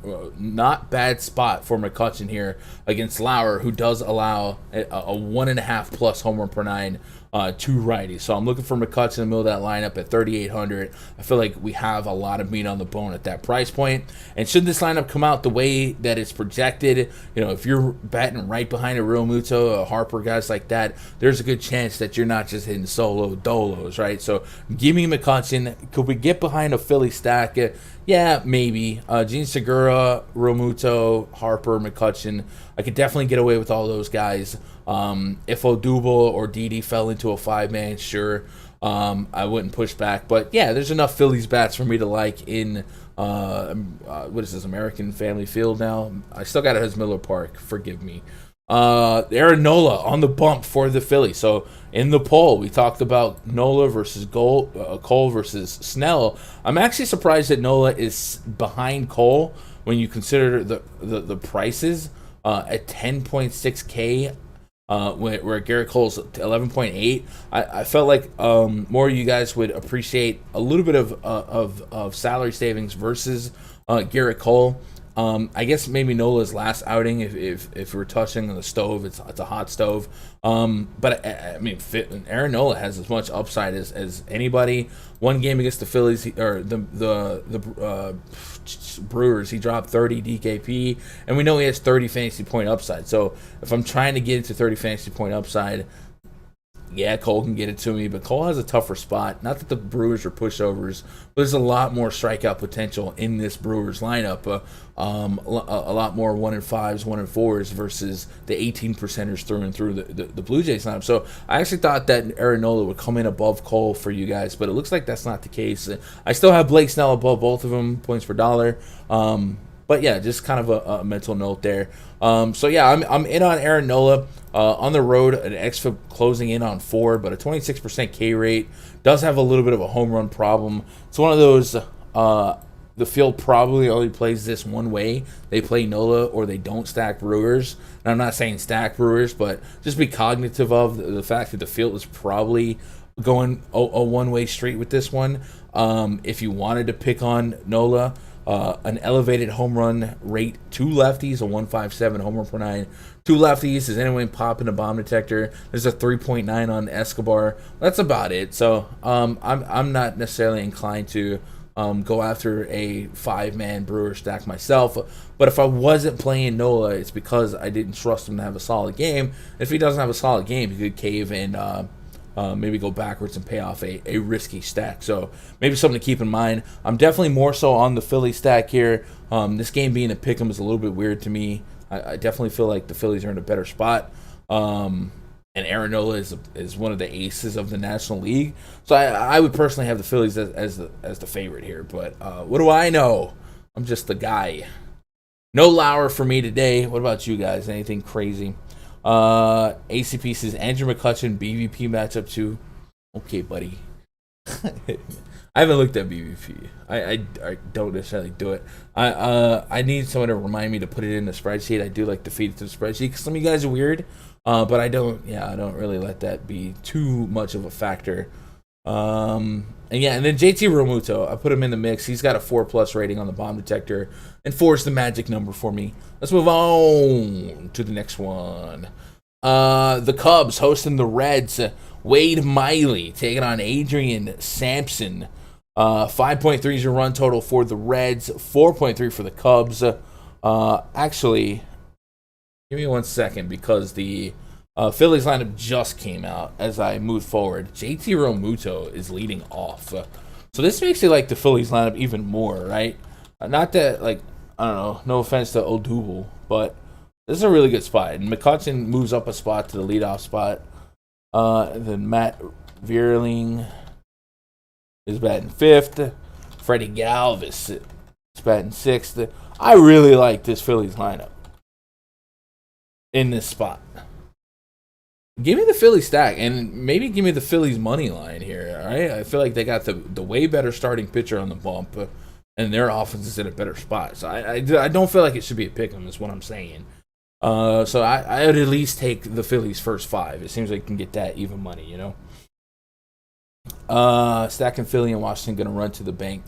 McCutchen here against Lauer, who does allow a 1.5 plus home run per 9 to righties. So I'm looking for McCutchen in the middle of that lineup at 3,800. I feel like we have a lot of meat on the bone at that price point. And should this lineup come out the way that that it's projected, if you're batting right behind a Real Muto, a Harper, guys like that, there's a good chance that you're not just hitting solo dolos, right? So give me McCutchen. Could we get behind a Philly stack? Yeah, maybe. Gene Segura, Real Muto, Harper, McCutchen. I could definitely get away with all those guys. If Odubel or Didi fell into a 5-man, sure. I wouldn't push back. But yeah, there's enough Phillies bats for me to like in what is this, American Family Field now? I still got it as Miller Park. Forgive me. Aaron Nola on the bump for the Phillies. So in the poll, we talked about Nola versus Cole versus Snell. I'm actually surprised that Nola is behind Cole when you consider the prices at 10.6K. Where Garrett Cole's 11.8, I felt like more of you guys would appreciate a little bit of salary savings versus Garrett Cole. I guess maybe Nola's last outing, if we're touching on the stove, it's a hot stove. But I mean, Aaron Nola has as much upside as anybody. One game against the Phillies or the Brewers, he dropped 30 DKP, and we know he has 30 fantasy point upside. So if I'm trying to get into 30 fantasy point upside, yeah, Cole can get it to me, but Cole has a tougher spot. Not that the Brewers are pushovers, but there's a lot more strikeout potential in this Brewers lineup. A lot more 1-5s, 1-4s versus the 18%ers through and through the Blue Jays lineup. So I actually thought that Aaron Nola would come in above Cole for you guys, but it looks like that's not the case. I still have Blake Snell above both of them, points per dollar. But yeah, just kind of a mental note there. So yeah, I'm in on Aaron Nola. On the road, an xFIP closing in on 4, but a 26% K rate. Does have a little bit of a home run problem. It's one of those, the field probably only plays this one way. They play Nola or they don't stack Brewers. And I'm not saying stack Brewers, but just be cognitive of the fact that the field is probably going a one-way street with this one. If you wanted to pick on Nola, an elevated home run rate, 2 lefties, a 157 home run per 9. 2 lefties, is anyone popping a bomb detector? There's a 3.9 on Escobar. That's about it. So I'm not necessarily inclined to go after a 5-man Brewer stack myself. But if I wasn't playing Nola, it's because I didn't trust him to have a solid game. If he doesn't have a solid game, he could cave and maybe go backwards and pay off a risky stack. So maybe something to keep in mind. I'm definitely more so on the Philly stack here. This game being a pick'em is a little bit weird to me. I definitely feel like the Phillies are in a better spot. And Aaron Nola is one of the aces of the National League. So I would personally have the Phillies as the favorite here. But what do I know? I'm just the guy. No Lauer for me today. What about you guys? Anything crazy? ACP says Andrew McCutchen BVP matchup 2. Okay, buddy. I haven't looked at BVP. I don't necessarily do it. I need someone to remind me to put it in the spreadsheet. I do like to feed it to the spreadsheet because some of you guys are weird. But I don't really let that be too much of a factor. And then JT Realmuto, I put him in the mix. He's got a 4+ rating on the bomb detector, and 4 is the magic number for me. Let's move on to the next one. The Cubs hosting the Reds. Wade Miley taking on Adrian Sampson. 5.3 is your run total for the Reds. 4.3 for the Cubs. Actually, give me 1 second because the Phillies lineup just came out as I moved forward. JT Realmuto is leading off. So this makes it like the Phillies lineup even more, right? Not that, I don't know, no offense to Odubel, but this is a really good spot. And McCutchen moves up a spot to the leadoff spot. Then Matt Vierling is batting 5th. Freddie Galvis is batting 6th. I really like this Phillies lineup in this spot. Give me the Phillies stack, and maybe give me the Phillies money line here, all right? I feel like they got the way better starting pitcher on the bump, and their offense is in a better spot. So I don't feel like it should be a pick'em, is what I'm saying. So I would at least take the Phillies first 5. It seems like you can get that even money, you know? Stacking Philly and Washington going to run to the bank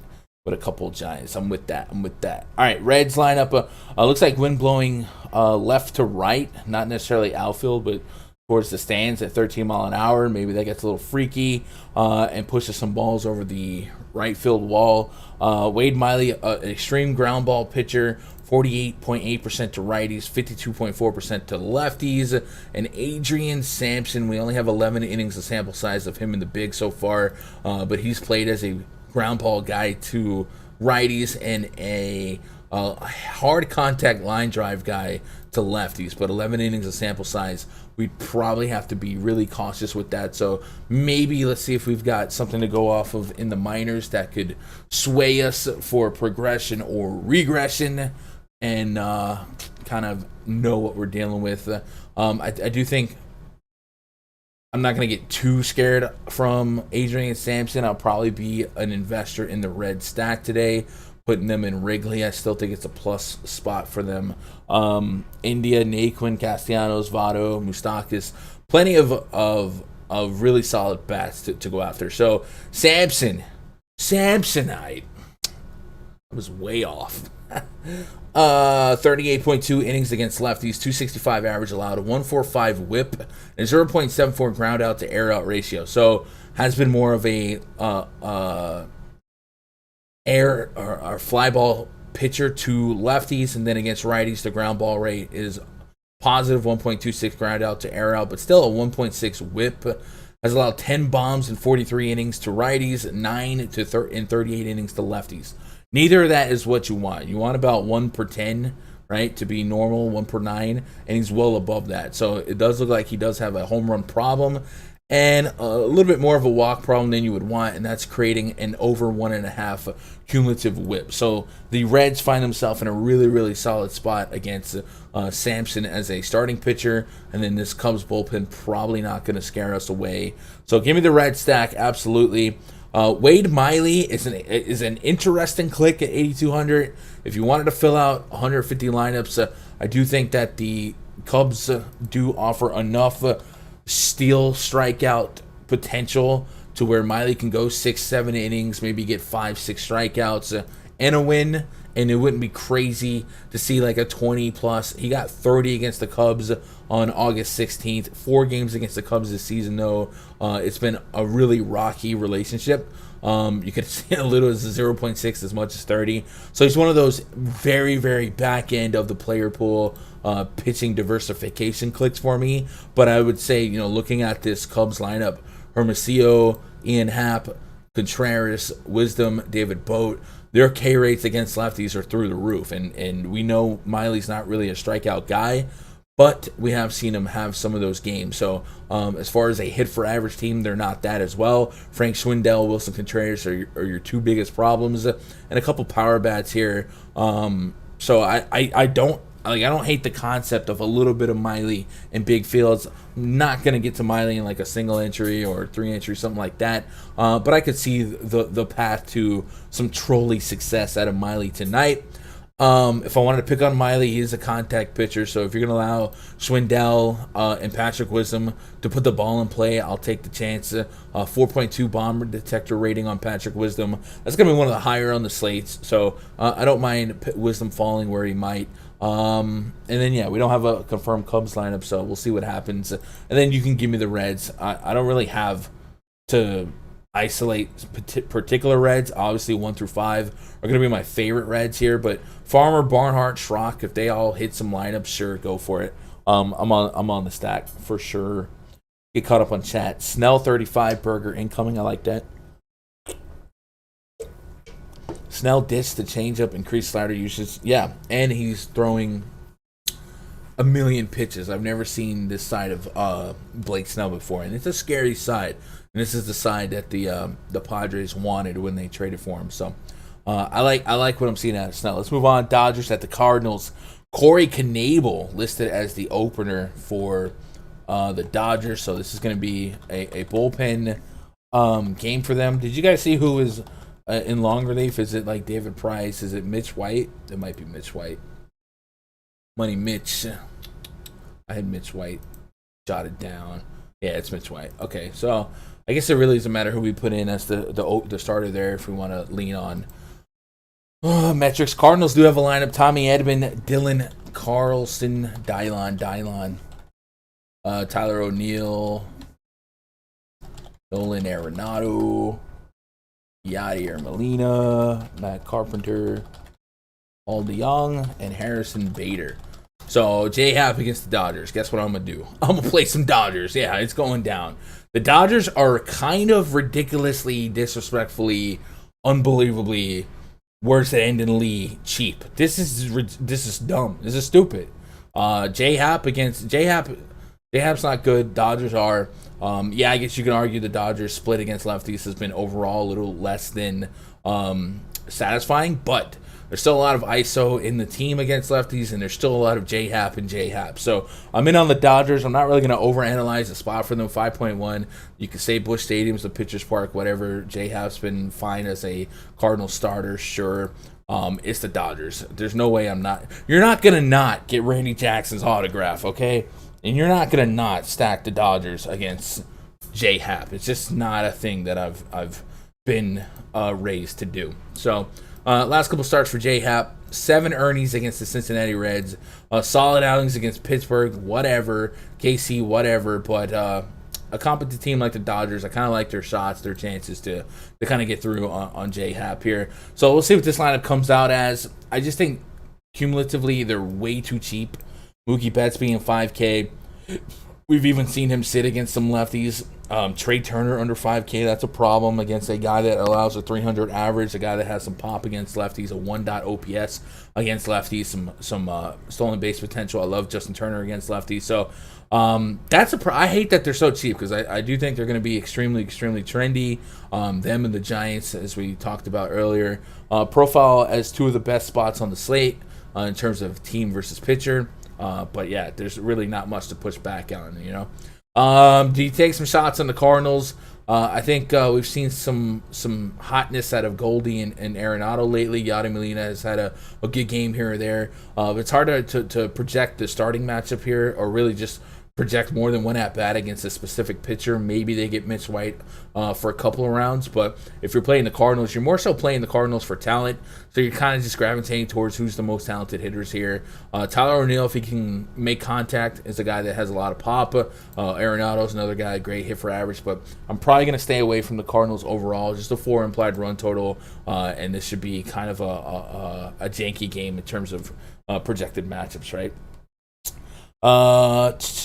with a couple of Giants. I'm with that. All right, Reds lineup. Looks like wind blowing left to right, not necessarily outfield, but towards the stands at 13 mile an hour. Maybe that gets a little freaky and pushes some balls over the right field wall. Wade Miley, an extreme ground ball pitcher, 48.8% to righties, 52.4% to lefties. And Adrian Sampson, we only have 11 innings of sample size of him in the big so far, but he's played as a ground ball guy to righties and a hard contact line drive guy to lefties, but 11 innings of sample size. We'd probably have to be really cautious with that. So maybe let's see if we've got something to go off of in the minors that could sway us for progression or regression, and kind of know what we're dealing with. I do think I'm not going to get too scared from Adrian Sampson. I'll probably be an investor in the red stack today, putting them in Wrigley. I still think it's a plus spot for them. India, Naquin, Castellanos, Votto, Moustakas, plenty of really solid bats to go after. So Samsonite, I was way off. 38.2 innings against lefties, 265 average allowed, a 145 whip, and 0.74 ground out to air out ratio. So has been more of a air or fly ball pitcher to lefties, and then against righties, the ground ball rate is positive 1.26 ground out to air out, but still a 1.6 whip. Has allowed 10 bombs in 43 innings to righties, 9 in 38 innings to lefties. Neither of that is what you want. You want about 1 per 10, right, to be normal, 1 per 9, and he's well above that. So it does look like he does have a home run problem and a little bit more of a walk problem than you would want, and that's creating an over 1.5 cumulative whip. So the Reds find themselves in a really solid spot against Sampson as a starting pitcher, and then this Cubs bullpen probably not going to scare us away. So give me the red stack, absolutely. Wade Miley is an interesting click at 8,200. If you wanted to fill out 150 lineups, I do think that the Cubs do offer enough steal strikeout potential to where Miley can go 6-7 innings, maybe get 5-6 strikeouts and a win. And it wouldn't be crazy to see like a 20 plus. He got 30 against the Cubs on August 16th. 4 games against the Cubs this season, though. It's been a really rocky relationship. You could see a little as 0.6 as much as 30. So he's one of those very back end of the player pool pitching diversification clicks for me. But I would say, looking at this Cubs lineup, Hermosillo, Ian Happ, Contreras, Wisdom, David Boat, their K rates against lefties are through the roof. And we know Miley's not really a strikeout guy, but we have seen him have some of those games. So as far as a hit for average team, they're not that as well. Frank Schwindel, Wilson Contreras are your 2 biggest problems, and a couple power bats here. So I don't hate the concept of a little bit of Miley in big fields. Not going to get to Miley in like a single entry or 3 entry, something like that. But I could see the path to some trolley success out of Miley tonight. If I wanted to pick on Miley, he is a contact pitcher. So if you're going to allow Schwindel and Patrick Wisdom to put the ball in play, I'll take the chance. 4.2 bomber detector rating on Patrick Wisdom. That's going to be one of the higher on the slates. So I don't mind Wisdom falling where he might. And then, we don't have a confirmed Cubs lineup, so we'll see what happens. And then you can give me the Reds. I don't really have to isolate particular Reds. Obviously, 1 through 5 are going to be my favorite Reds here, but Farmer, Barnhart, Schrock, if they all hit some lineups, sure, go for it. I'm on the stack for sure. Get caught up on chat. Snell 35, Burger incoming. I like that. Snell ditched the changeup, increased slider usage. Yeah, and he's throwing a million pitches. I've never seen this side of Blake Snell before, and it's a scary side. And this is the side that the Padres wanted when they traded for him. So I like what I'm seeing out of Snell. Let's move on. Dodgers at the Cardinals. Corey Knebel listed as the opener for the Dodgers. So this is going to be a bullpen game for them. Did you guys see who is in long relief? Is it like David Price? Is it Mitch White? It might be Mitch White. Money Mitch. I had Mitch White jotted down. Yeah, it's Mitch White. Okay, so I guess it really doesn't matter who we put in as the starter there if we want to lean on metrics. Cardinals do have a lineup. Tommy Edman, Dylan Carlson, Dylon, Tyler O'Neill, Nolan Arenado, Yadier Molina, Matt Carpenter, Paul DeYoung, and Harrison Bader. So J-Hap against the Dodgers. Guess what I'm going to do? I'm going to play some Dodgers. Yeah, it's going down. The Dodgers are kind of ridiculously, disrespectfully, unbelievably, worse at end and Lee cheap. This is dumb. This is stupid. J-Hap against J-Hap. J-Hap's not good. Dodgers are. Yeah, I guess you can argue the Dodgers split against lefties has been overall a little less than satisfying, but there's still a lot of ISO in the team against lefties, and there's still a lot of J-Hap and J-Hap. So I'm in on the Dodgers. I'm not really going to overanalyze the spot for them. 5.1. You can say Busch Stadium's the pitcher's park, whatever. J-Hap's been fine as a Cardinal starter, sure. It's the Dodgers. There's no way I'm not. You're not going to not get Randy Jackson's autograph, okay? And you're not going to not stack the Dodgers against J-Hap. It's just not a thing that I've been raised to do. So last couple starts for J-Hap. 7 earnings against the Cincinnati Reds. Solid outings against Pittsburgh, whatever. KC, whatever. But a competent team like the Dodgers, I kind of like their shots, their chances to kind of get through on J-Hap here. So we'll see what this lineup comes out as. I just think cumulatively they're way too cheap. Mookie Betts being 5K. We've even seen him sit against some lefties. Trey Turner under 5K. That's a problem against a guy that allows a 300 average, a guy that has some pop against lefties, a 1. OPS against lefties, some stolen base potential. I love Justin Turner against lefties. So I hate that they're so cheap because I do think they're going to be extremely, extremely trendy. Them and the Giants, as we talked about earlier, profile as 2 of the best spots on the slate in terms of team versus pitcher. But yeah, there's really not much to push back on, you know. Do you take some shots on the Cardinals? I think we've seen some hotness out of Goldie and Arenado lately. Yadi Molina has had a good game here or there. It's hard to project the starting matchup here, or really just project more than one at-bat against a specific pitcher. Maybe they get Mitch White for a couple of rounds, but if you're playing the Cardinals, you're more so playing the Cardinals for talent, so you're kind of just gravitating towards who's the most talented hitters here. Tyler O'Neill, if he can make contact, is a guy that has a lot of pop. Arenado's another guy, great hit for average, but I'm probably going to stay away from the Cardinals overall. Just a 4 implied run total, and this should be kind of a janky game in terms of projected matchups, right?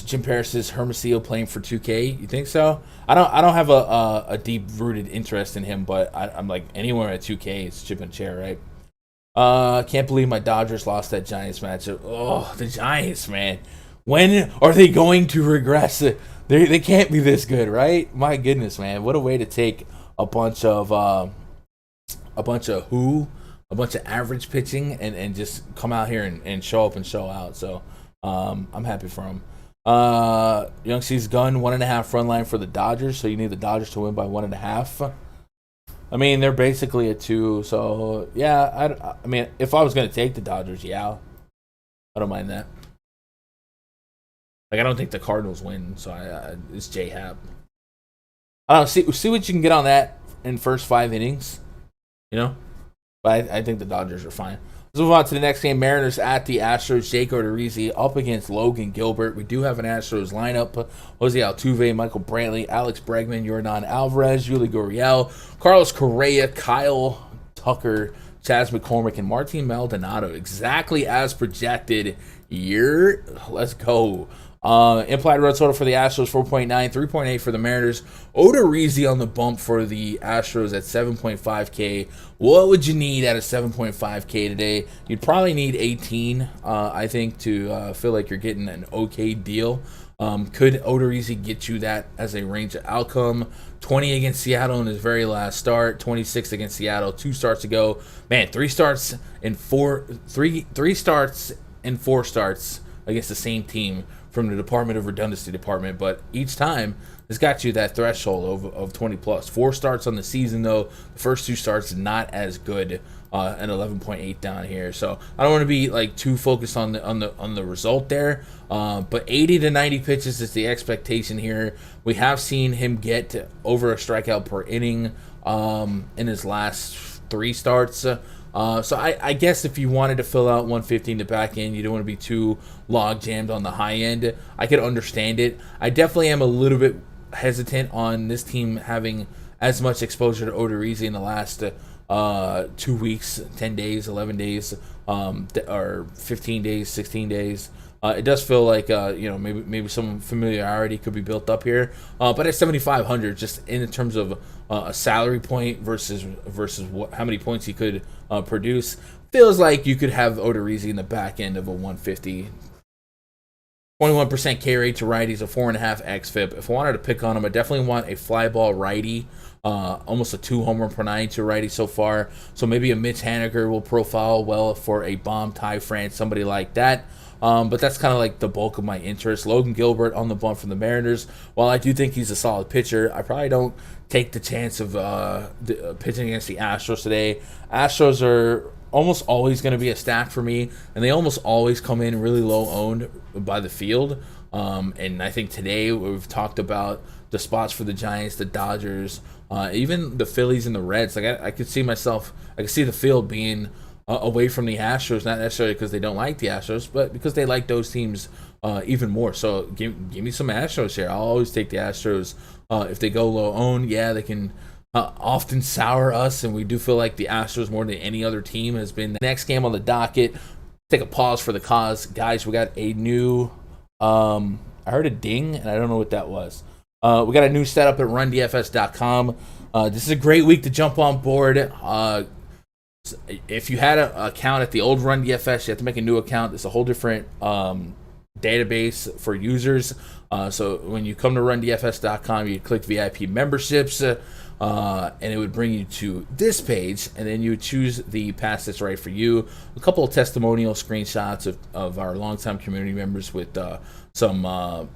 Jim Paris says Hermosillo playing for 2K. You think so? I don't have a deep rooted interest in him, but I'm like anywhere at 2K, it's chip and chair, right? Can't believe my Dodgers lost that Giants matchup. Oh, the Giants, man. When are they going to regress? They can't be this good, right? My goodness, man. What a way to take a bunch of average pitching and just come out here and show up and show out. So I'm happy for him. Young C's Gun, 1.5 run line for the Dodgers, so you need the Dodgers to win by 1.5. I mean, they're basically a 2, so yeah. I mean, if I was going to take the Dodgers, yeah, I don't mind that. Like, I don't think the Cardinals win, so it's J-Hap. I don't know, see what you can get on that in first 5 innings, you know? But I think the Dodgers are fine. Let's move on to the next game. Mariners at the Astros. Jake Odorizzi up against Logan Gilbert. We do have an Astros lineup. Jose Altuve, Michael Brantley, Alex Bregman, Yordan Alvarez, Yuli Gurriel, Carlos Correa, Kyle Tucker, Chas McCormick, and Martin Maldonado. Exactly as projected here. Let's go. Implied run total for the Astros 4.9, 3.8 for the Mariners. Odorizzi on the bump for the Astros at 7.5K. What would you need at a 7.5K today? You'd probably need 18, I think, to feel like you're getting an okay deal. Could Odorizzi get you that as a range of outcome? 20 against Seattle in his very last start. 26 against Seattle 2 starts ago. Man, 3 starts and 4 starts against the same team from the Department of Redundancy department, but each time has got you that threshold of 20 plus. 4 starts on the season though. The first 2 starts not as good, an 11.8 down here. So I don't want to be like too focused on the result there. But 80 to 90 pitches is the expectation here. We have seen him get over a strikeout per inning in his last 3 starts. So I guess if you wanted to fill out 150 in the back end, you don't want to be too log jammed on the high end. I could understand it. I definitely am a little bit hesitant on this team having as much exposure to Odorizzi in the last 2 weeks, 10 days, 11 days. or 15 days, 16 days. It does feel like maybe some familiarity could be built up here, but at 7,500, just in terms of a salary point versus how many points he could produce, feels like you could have Odorizzi in the back end of a 150. 21% K rate to righties, a 4.5 xFIP. If I wanted to pick on him, I definitely want a fly ball righty, almost a 2 home run per 9 to righty so far. So maybe a Mitch Haniger will profile well for a bomb Ty France, somebody like that. But that's kind of like the bulk of my interest. Logan Gilbert on the bump from the Mariners. While I do think he's a solid pitcher, I probably don't take the chance of pitching against the Astros today. Astros are almost always going to be a stack for me, and they almost always come in really low owned by the field. And I think today we've talked about the spots for the Giants, the Dodgers, even the Phillies and the Reds. Like I could see the field being away from the Astros, not necessarily because they don't like the Astros, but because they like those teams even more. So give me some Astros here. I'll always take the Astros. If they go low owned, yeah, they can often sour us, and we do feel like the Astros more than any other team has been. The next game on the docket, take a pause for the cause. Guys, we got a new, I heard a ding, and I don't know what that was. We got a new setup at rundfs.com. This is a great week to jump on board. If you had an account at the old Run DFS, you have to make a new account. It's a whole different database for users. So when you come to rundfs.com, you click VIP memberships, and it would bring you to this page, and then you would choose the pass that's right for you. A couple of testimonial screenshots of our longtime community members with some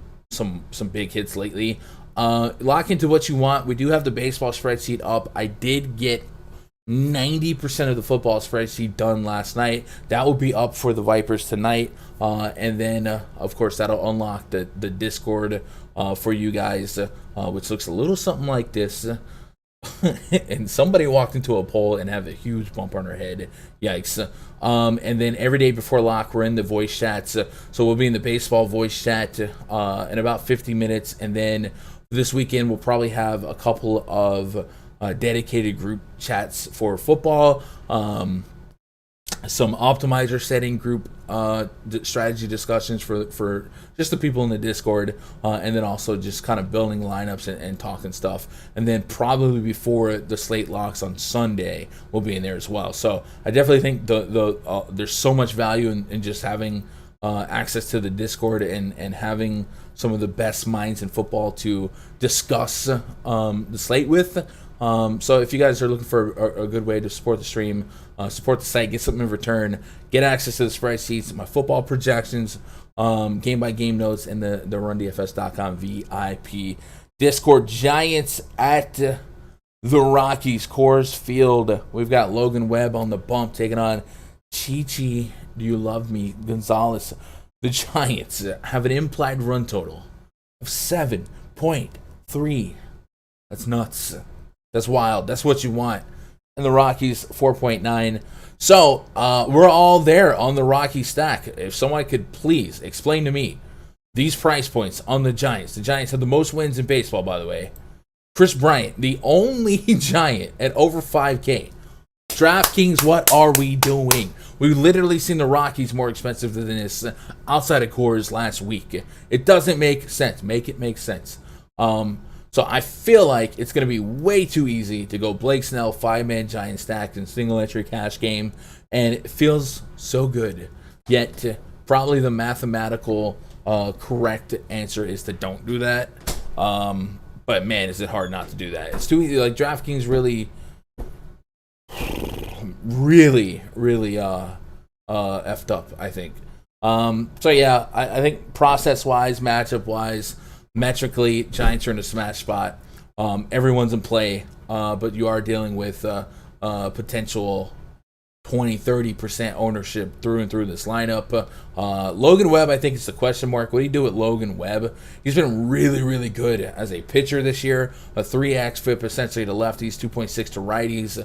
big hits lately. Lock into what you want. We do have the baseball spreadsheet up. I did get 90% of the football spreadsheet done last night. That will be up for the Vipers tonight, and then of course that'll unlock the Discord for you guys, which looks a little something like this. And somebody walked into a pole and have a huge bump on her head. Yikes. And then every day before lock, we're in the voice chats. So we'll be in the baseball voice chat in about 50 minutes. And then this weekend, we'll probably have a couple of dedicated group chats for football. Some optimizer setting group strategy discussions for just the people in the Discord, and then also just kind of building lineups and talking stuff. And then probably before the slate locks on Sunday, we'll be in there as well. So I definitely think there's so much value in just having access to the Discord and having some of the best minds in football to discuss the slate with. So if you guys are looking for a good way to support the stream, support the site, get something in return, get access to the spreadsheets, my football projections, game-by-game notes, and the rundfs.com VIP Discord. Giants at the Rockies, Coors Field. We've got Logan Webb on the bump taking on Chichi, do you love me, Gonzalez. The Giants have an implied run total of 7.3. That's nuts. That's wild. That's what you want. And the Rockies, 4.9. So we're all there on the Rocky stack. If someone could please explain to me these price points on the Giants. The Giants have the most wins in baseball, by the way. Chris Bryant, the only Giant at over 5K. DraftKings, what are we doing? We've literally seen the Rockies more expensive than this outside of Coors last week. It doesn't make sense. Make it make sense. So I feel like it's going to be way too easy to go Blake Snell, 5-man Giant stacked in single entry cash game. And it feels so good. Yet probably the mathematical correct answer is to don't do that. But man, is it hard not to do that. It's too easy. Like DraftKings really effed up, I think. So yeah, I think process-wise, matchup-wise, metrically, Giants are in a smash spot. Everyone's in play, but you are dealing with potential 20-30% ownership through and through this lineup. Logan Webb, I think, is the question mark. What do you do with Logan Webb? He's been really good as a pitcher this year. A 3x FIP essentially to lefties, 2.6 to righties.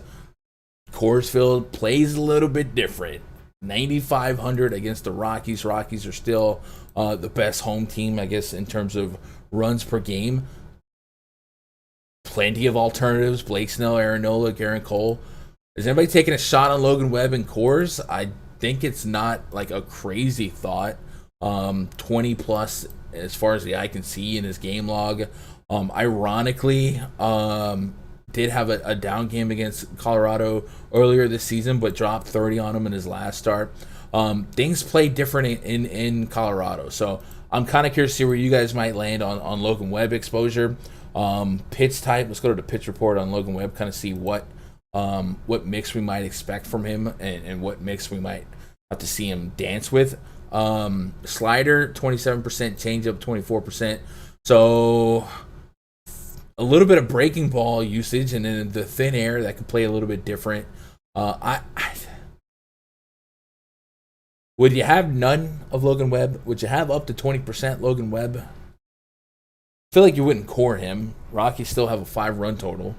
Coors Field plays a little bit different. 9,500 against the Rockies. Rockies are still the best home team, I guess, in terms of runs per game. Plenty of alternatives. Blake Snell, Aaron Nola, Garrett Cole. Is anybody taking a shot on Logan Webb and Coors? I think it's not like a crazy thought. 20 plus as far as the eye can see in his game log. Ironically, did have a down game against Colorado earlier this season, but dropped 30 on him in his last start. Things play different in Colorado, so I'm kind of curious to see where you guys might land on Logan Webb exposure. Pitch type, let's go to the pitch report on Logan Webb, kind of see what mix we might expect from him and what mix we might have to see him dance with. Slider 27%, changeup 24%. So a little bit of breaking ball usage, and then the thin air that could play a little bit different. Would you have none of Logan Webb? Would you have up to 20% Logan Webb? I feel like you wouldn't core him. Rockies still have a 5-run total.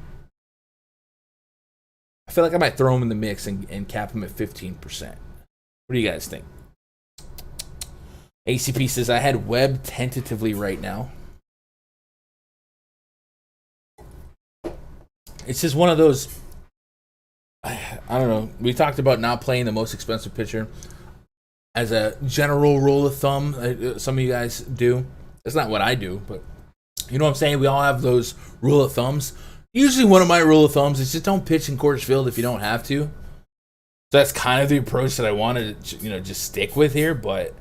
I feel like I might throw him in the mix and cap him at 15%. What do you guys think? ACP says, I had Webb tentatively right now. It's just one of those, I don't know. We talked about not playing the most expensive pitcher as a general rule of thumb. Some of you guys do. That's not what I do, but you know what I'm saying? We all have those rule of thumbs. Usually one of my rule of thumbs is just don't pitch in Coors Field if you don't have to. So that's kind of the approach that I wanted to, just stick with here, but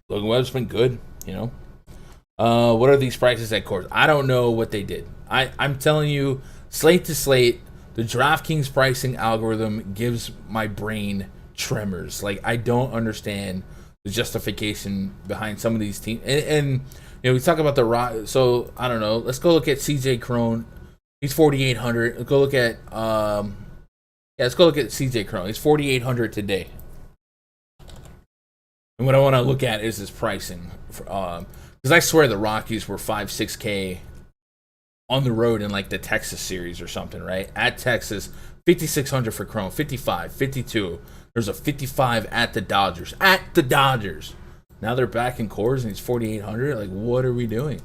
Logan Webb's been good, What are these prices at Coors? I don't know what they did. I'm telling you, slate to slate, the DraftKings pricing algorithm gives my brain tremors. Like, I don't understand the justification behind some of these teams. And we talk about the Rock. So I don't know. Let's go look at CJ Cron. He's 4,800. Let's go look at let's go look at CJ Cron. He's 4,800 today. And what I want to look at is his pricing, because I swear the Rockies were 5-6K on the road in like the Texas series or something, right? At Texas, 5,600 for Cron, 55, 52. There's a 55 at the Dodgers. At the Dodgers. Now they're back in Coors and he's 4,800. Like, what are we doing?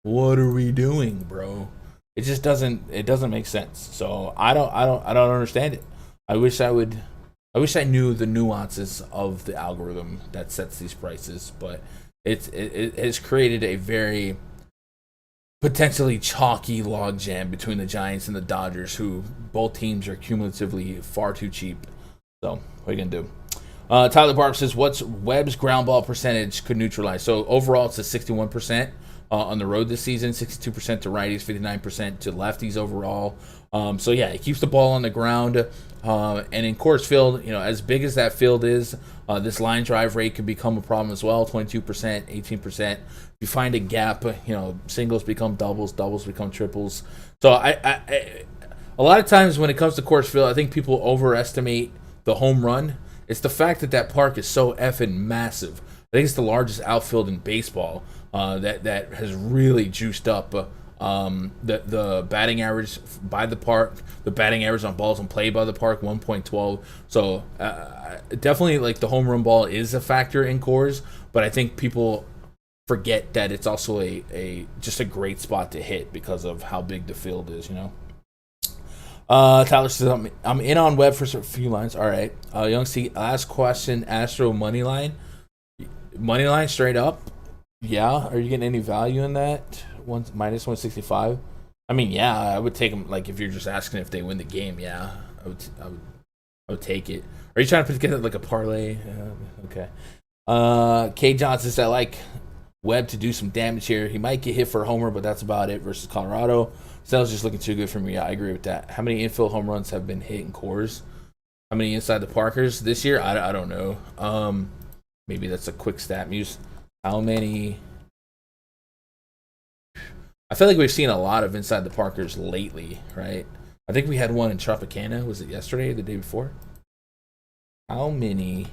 What are we doing, bro? It just doesn't make sense. So I don't understand it. I wish I knew the nuances of the algorithm that sets these prices, but it has created a very potentially chalky logjam between the Giants and the Dodgers, who both teams are cumulatively far too cheap. So what are you gonna do? Tyler Barb says, what's Webb's ground ball percentage could neutralize? So overall, it's a 61% on the road this season, 62% to righties, 59% to lefties overall. So yeah, it keeps the ball on the ground. And in Coors Field, as big as that field is, this line drive rate could become a problem as well. 22%, 18%. If you find a gap, singles become doubles, doubles become triples. So I a lot of times when it comes to Coors Field, I think people overestimate the home run. It's the fact that park is so effing massive. I think it's the largest outfield in baseball that has really juiced up the batting average by the park, the batting average on balls in play by the park, 1.12. So definitely, like, the home run ball is a factor in Coors, but I think people forget that it's also just a great spot to hit because of how big the field is, Tyler says, I'm in on Webb for a few lines. All right. Young C, last question, Astro money line. Money line straight up? Yeah. Are you getting any value in that? Minus 165? I mean, yeah, I would take them. Like, if you're just asking if they win the game, yeah, I would take it. Are you trying to put together like a parlay? Okay. K. Johnson says, I like Webb to do some damage here. He might get hit for a homer, but that's about it versus Colorado. Snell's just looking too good for me. Yeah, I agree with that. How many infield home runs have been hit in Coors? How many inside the Parkers this year? I don't know. Maybe that's a quick stat muse. How many? I feel like we've seen a lot of inside the Parkers lately, right? I think we had one in Tropicana. Was it yesterday or the day before? How many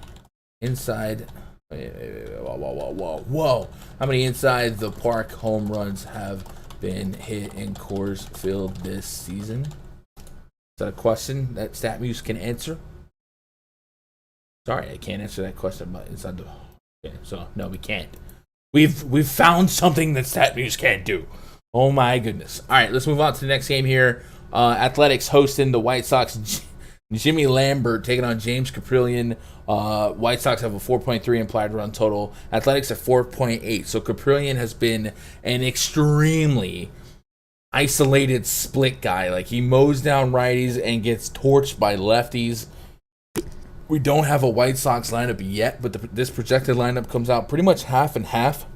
inside? Whoa. How many inside the park home runs have been hit in Coors Field this season? Is that a question that StatMuse can answer? Sorry, I can't answer that question about inside the. Okay, so no, we can't. We've found something that StatMuse can't do. Oh my goodness! All right, let's move on to the next game here. Athletics hosting the White Sox. Jimmy Lambert taking on James Caprillion. White Sox have a 4.3 implied run total. Athletics at 4.8. So Caprillion has been an extremely isolated split guy. Like, he mows down righties and gets torched by lefties. We don't have a White Sox lineup yet, but this projected lineup comes out pretty much half and half.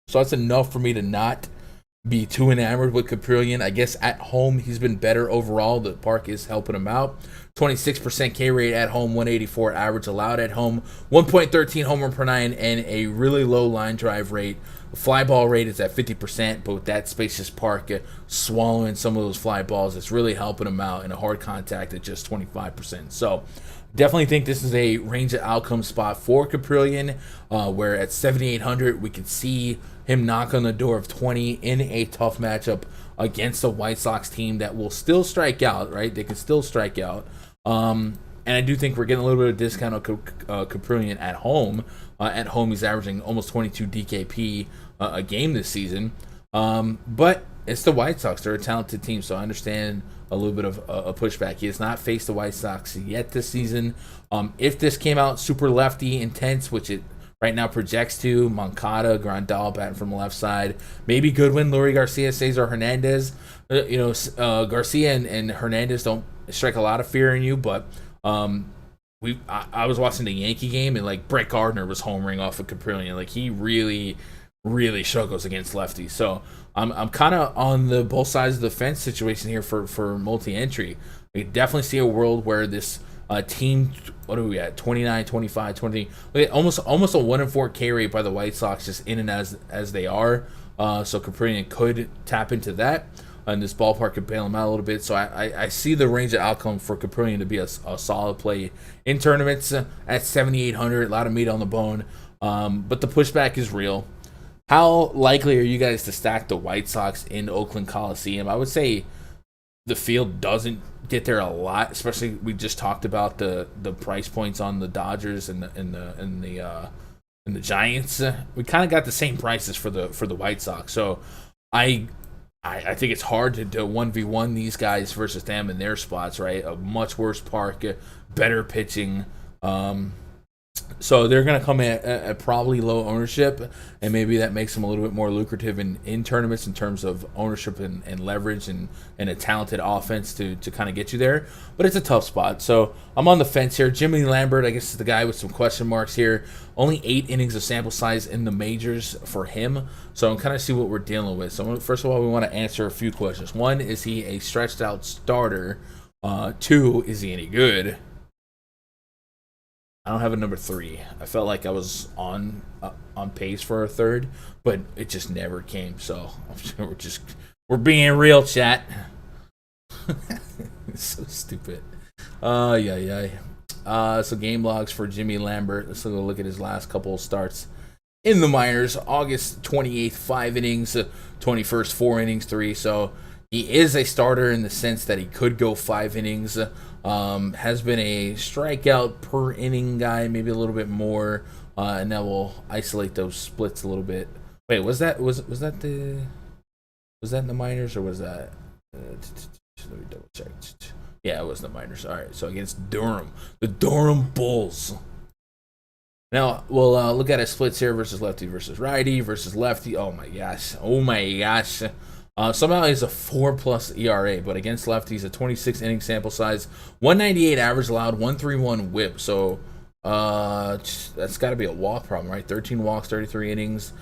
So that's enough for me to not be too enamored with Caprillion. I guess at home he's been better overall. The park is helping him out. 26% K rate at home, 184 average allowed at home, 1.13 home run per nine, and a really low line drive rate. Fly ball rate is at 50%, but with that spacious park swallowing some of those fly balls, it's really helping him out in a hard contact at just 25%. So definitely think this is a range of outcome spot for Caprillion, where at 7,800 we could see him knock on the door of 20 in a tough matchup against a White Sox team that will still strike out, right? They can still strike out. And I do think we're getting a little bit of discount on Caprillion at home. At home, he's averaging almost 22 DKP a game this season. But it's the White Sox. They're a talented team, so I understand a little bit of a pushback. He has not faced the White Sox yet this season. If this came out super lefty intense, which it right now projects to, Moncada, Grandal batting from the left side, maybe Goodwin, Lurie Garcia, Cesar Hernandez. Garcia and Hernandez don't strike a lot of fear in you, but I was watching the Yankee game, and like Brett Gardner was homering off of Caprillion. Like, he really, really struggles against lefties. So I'm kind of on the both sides of the fence situation here for multi-entry. We definitely see a world where this team, what are we at, 29, 25, 20, almost a 1-4 K rate by the White Sox, just in and as they are. So Caprillion could tap into that, and this ballpark could bail him out a little bit. So I see the range of outcome for Caprillion to be a solid play in tournaments at 7,800, a lot of meat on the bone. But the pushback is real. How likely are you guys to stack the White Sox in Oakland Coliseum? I would say the field doesn't get there a lot, especially we just talked about the price points on the Dodgers and the Giants. We kind of got the same prices for the White Sox. So I think it's hard to 1v1 these guys versus them in their spots, right? A much worse park, better pitching. So they're going to come at probably low ownership, and maybe that makes them a little bit more lucrative in tournaments in terms of ownership and leverage and a talented offense to kind of get you there. But it's a tough spot. So I'm on the fence here. Jimmy Lambert, I guess, is the guy with some question marks here. Only 8 innings of sample size in the majors for him. So I'm kind of see what we're dealing with. So first of all, we want to answer a few questions. 1, is he a stretched out starter? 2, is he any good? I don't have a number 3. I felt like I was on pace for a third, but it just never came. So we're being real, chat. It's so stupid. So game logs for Jimmy Lambert. Let's look at his last couple of starts in the minors. August 28th, 5 innings. 21st, 4 innings, 3. So he is a starter in the sense that he could go 5 innings. Has been a strikeout per inning guy, maybe a little bit more, and that will isolate those splits a little bit. Wait, was that in the minors, or was that? Let me double check. Yeah, it was the minors. All right, so against Durham, the Durham Bulls. Now we'll look at his splits here versus lefty versus righty versus lefty. Oh my gosh. Somehow he's a 4+ ERA, but against lefties, a 26 inning sample size, 198 average allowed, 131 whip. So that's got to be a walk problem, right? 13 walks, 33 innings,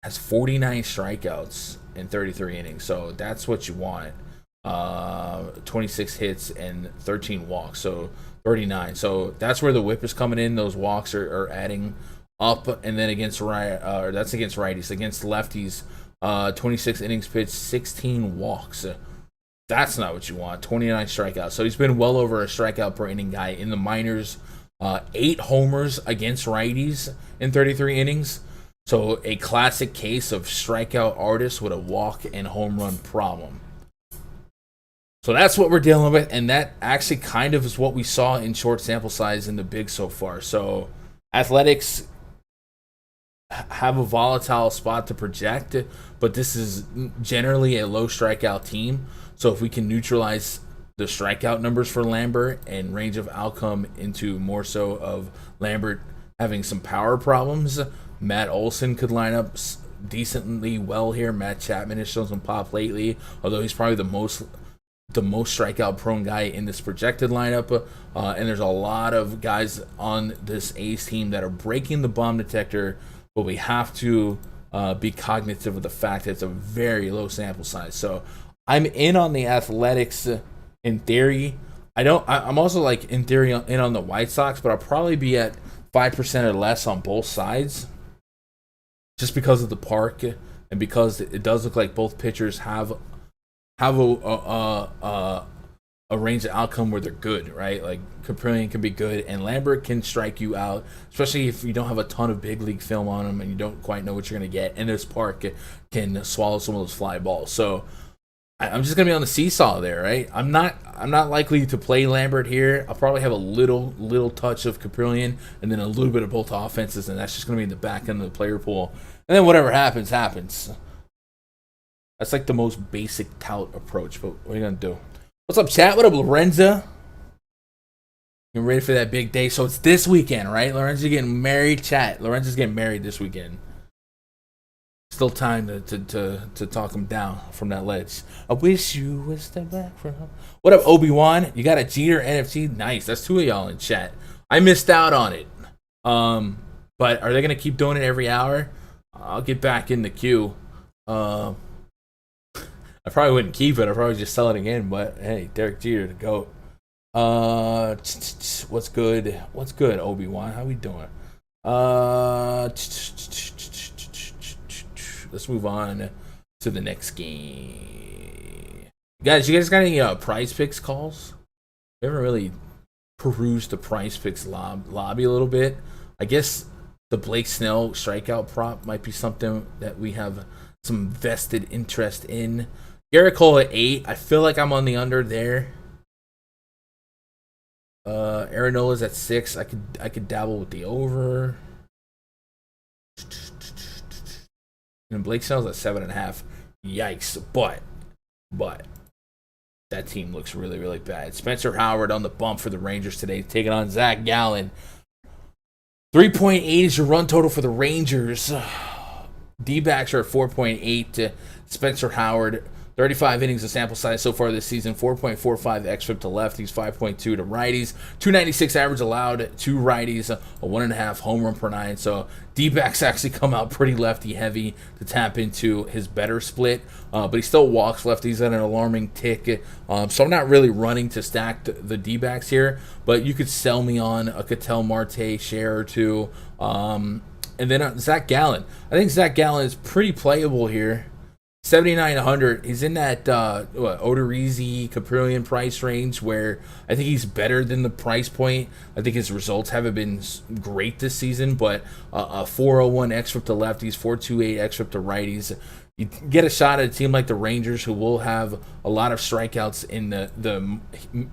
has 49 strikeouts in 33 innings. So that's what you want. 26 hits and 13 walks, so 39. So that's where the whip is coming in. Those walks are adding up, and then against that's against righties. Against lefties, 26 innings pitched, 16 walks. That's not what you want. 29 strikeouts. So he's been well over a strikeout per inning guy in the minors. 8 homers against righties in 33 innings. So a classic case of strikeout artist with a walk and home run problem. So that's what we're dealing with, and that actually kind of is what we saw in short sample size in the big so far. So athletics have a volatile spot to project, but this is generally a low strikeout team. So if we can neutralize the strikeout numbers for Lambert and range of outcome into more so of Lambert having some power problems. Matt Olson could line up decently well here. Matt Chapman has shown some pop lately, although he's probably the most strikeout prone guy in this projected lineup. And there's a lot of guys on this A's team that are breaking the bomb detector, but we have to be cognitive of the fact that it's a very low sample size. So I'm in on the Athletics in theory. I'm also like in theory in on the White Sox, but I'll probably be at 5% or less on both sides, just because of the park and because it does look like both pitchers have a range of outcome where they're good, right? Like Caprillion can be good, and Lambert can strike you out, especially if you don't have a ton of big league film on him and you don't quite know what you're going to get. And this park can swallow some of those fly balls. So I'm just going to be on the seesaw there, right? I'm not likely to play Lambert here. I'll probably have a little touch of Caprillion and then a little bit of both offenses, and that's just going to be in the back end of the player pool. And then whatever happens. That's like the most basic tout approach, but what are you going to do? What's up, chat? What up, Lorenza? You're ready for that big day. So it's this weekend, right? Lorenzo's getting married, chat. Lorenzo's getting married this weekend. Still time to talk him down from that ledge. I wish you would step back from him. What up, Obi-Wan? You got a Jeter NFT? Nice. That's two of y'all in chat. I missed out on it. But are they going to keep doing it every hour? I'll get back in the queue. I probably wouldn't keep it. I'd probably just sell it again. But hey, Derek Jeter, the GOAT. What's good? What's good, Obi-Wan? How we doing? Let's move on to the next game. Guys, you guys got any PrizePicks calls? We haven't really perused the PrizePicks lobby a little bit. I guess the Blake Snell strikeout prop might be something that we have some vested interest in. Garrett Cole at 8. I feel like I'm on the under there. Aaron Nola's at 6. I could dabble with the over. And Blake Snell's at 7.5. Yikes! But that team looks really, really bad. Spencer Howard on the bump for the Rangers today, taking on Zach Gallen. 3.8 is your run total for the Rangers. D-backs are at 4.8 to Spencer Howard. 35 innings of sample size so far this season. 4.45 xFIP to lefties, 5.2 to righties. 296 average allowed to righties, a 1.5 home run per 9. So D-backs actually come out pretty lefty heavy to tap into his better split. But he still walks lefties at an alarming tick. So I'm not really running to stack the D-backs here. But you could sell me on a Ketel Marte share or two. And then Zach Gallen. I think Zach Gallen is pretty playable here. 7,900. He's in that Odorizzi, Caprillion price range where I think he's better than the price point. I think his results haven't been great this season, but a 401 xFIP to lefties, 428 xFIP to righties. You get a shot at a team like the Rangers, who will have a lot of strikeouts in the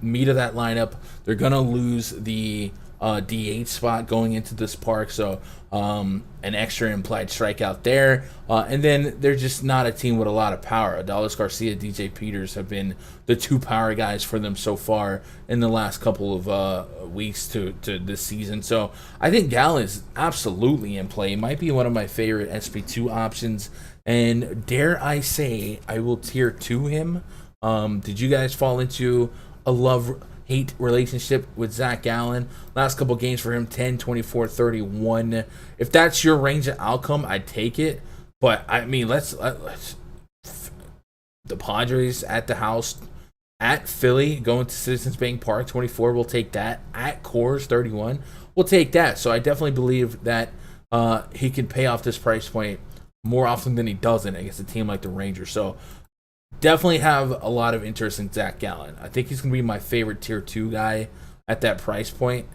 meat of that lineup. They're gonna lose the DH spot going into this park, so an extra implied strikeout there, and then they're just not a team with a lot of power. Adolis Garcia, DJ Peters have been the two power guys for them so far in the last couple of weeks to this season. So I think Gallen is absolutely in play. Might be one of my favorite SP2 options, and dare I say I will tier 2 him. Did you guys fall into a love-hate relationship with Zach Gallen? Last couple games for him, 10, 24, 31. If that's your range of outcome, I'd take it. But, I mean, let's the Padres at the house, at Philly, going to Citizens Bank Park, 24, we'll take that. At Coors, 31, we'll take that. So I definitely believe that he can pay off this price point more often than he doesn't against a team like the Rangers. So definitely have a lot of interest in Zach Gallen. I think he's going to be my favorite tier 2 guy at that price point.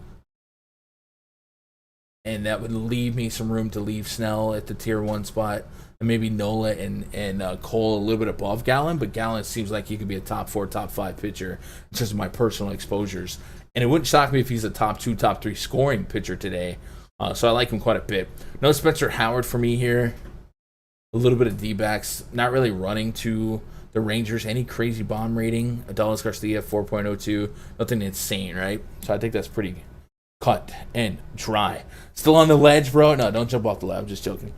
And that would leave me some room to leave Snell at the tier 1 spot. And maybe Nola and Cole a little bit above Gallen. But Gallen seems like he could be a top 4, top 5 pitcher in terms of my personal exposures. And it wouldn't shock me if he's a top 2, top 3 scoring pitcher today. So I like him quite a bit. No Spencer Howard for me here. A little bit of D-backs. Not really running to the Rangers. Any crazy bomb rating? Adolis Garcia 4.02. Nothing insane, right? So I think that's pretty cut and dry. Still on the ledge, bro? No, don't jump off the ledge. I'm just joking.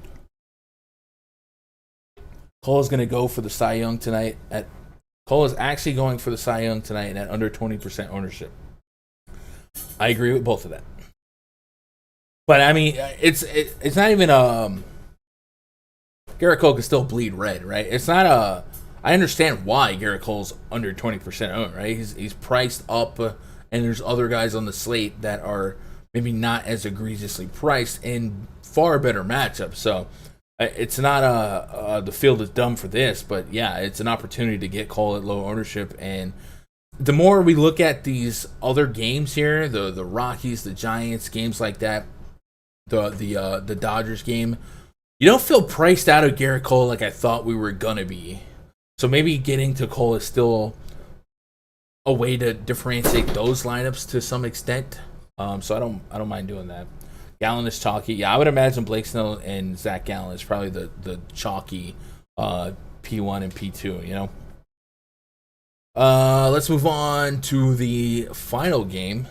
Cole is going to go for the Cy Young tonight. Cole is actually going for the Cy Young tonight at under 20% ownership. I agree with both of that. But I mean, it's not even Garrett Cole can still bleed red, right? It's not I understand why Garrett Cole's under 20% owned, right? He's priced up, and there's other guys on the slate that are maybe not as egregiously priced in far better matchups. So it's not the field is dumb for this, but yeah, it's an opportunity to get Cole at low ownership. And the more we look at these other games here, the Rockies, the Giants, games like that, the Dodgers game, you don't feel priced out of Garrett Cole like I thought we were gonna be. So maybe getting to Cole is still a way to differentiate those lineups to some extent. So I don't mind doing that. Gallen is chalky. Yeah, I would imagine Blake Snell and Zach Gallen is probably the chalky P1 and P2. You know. Let's move on to the final game.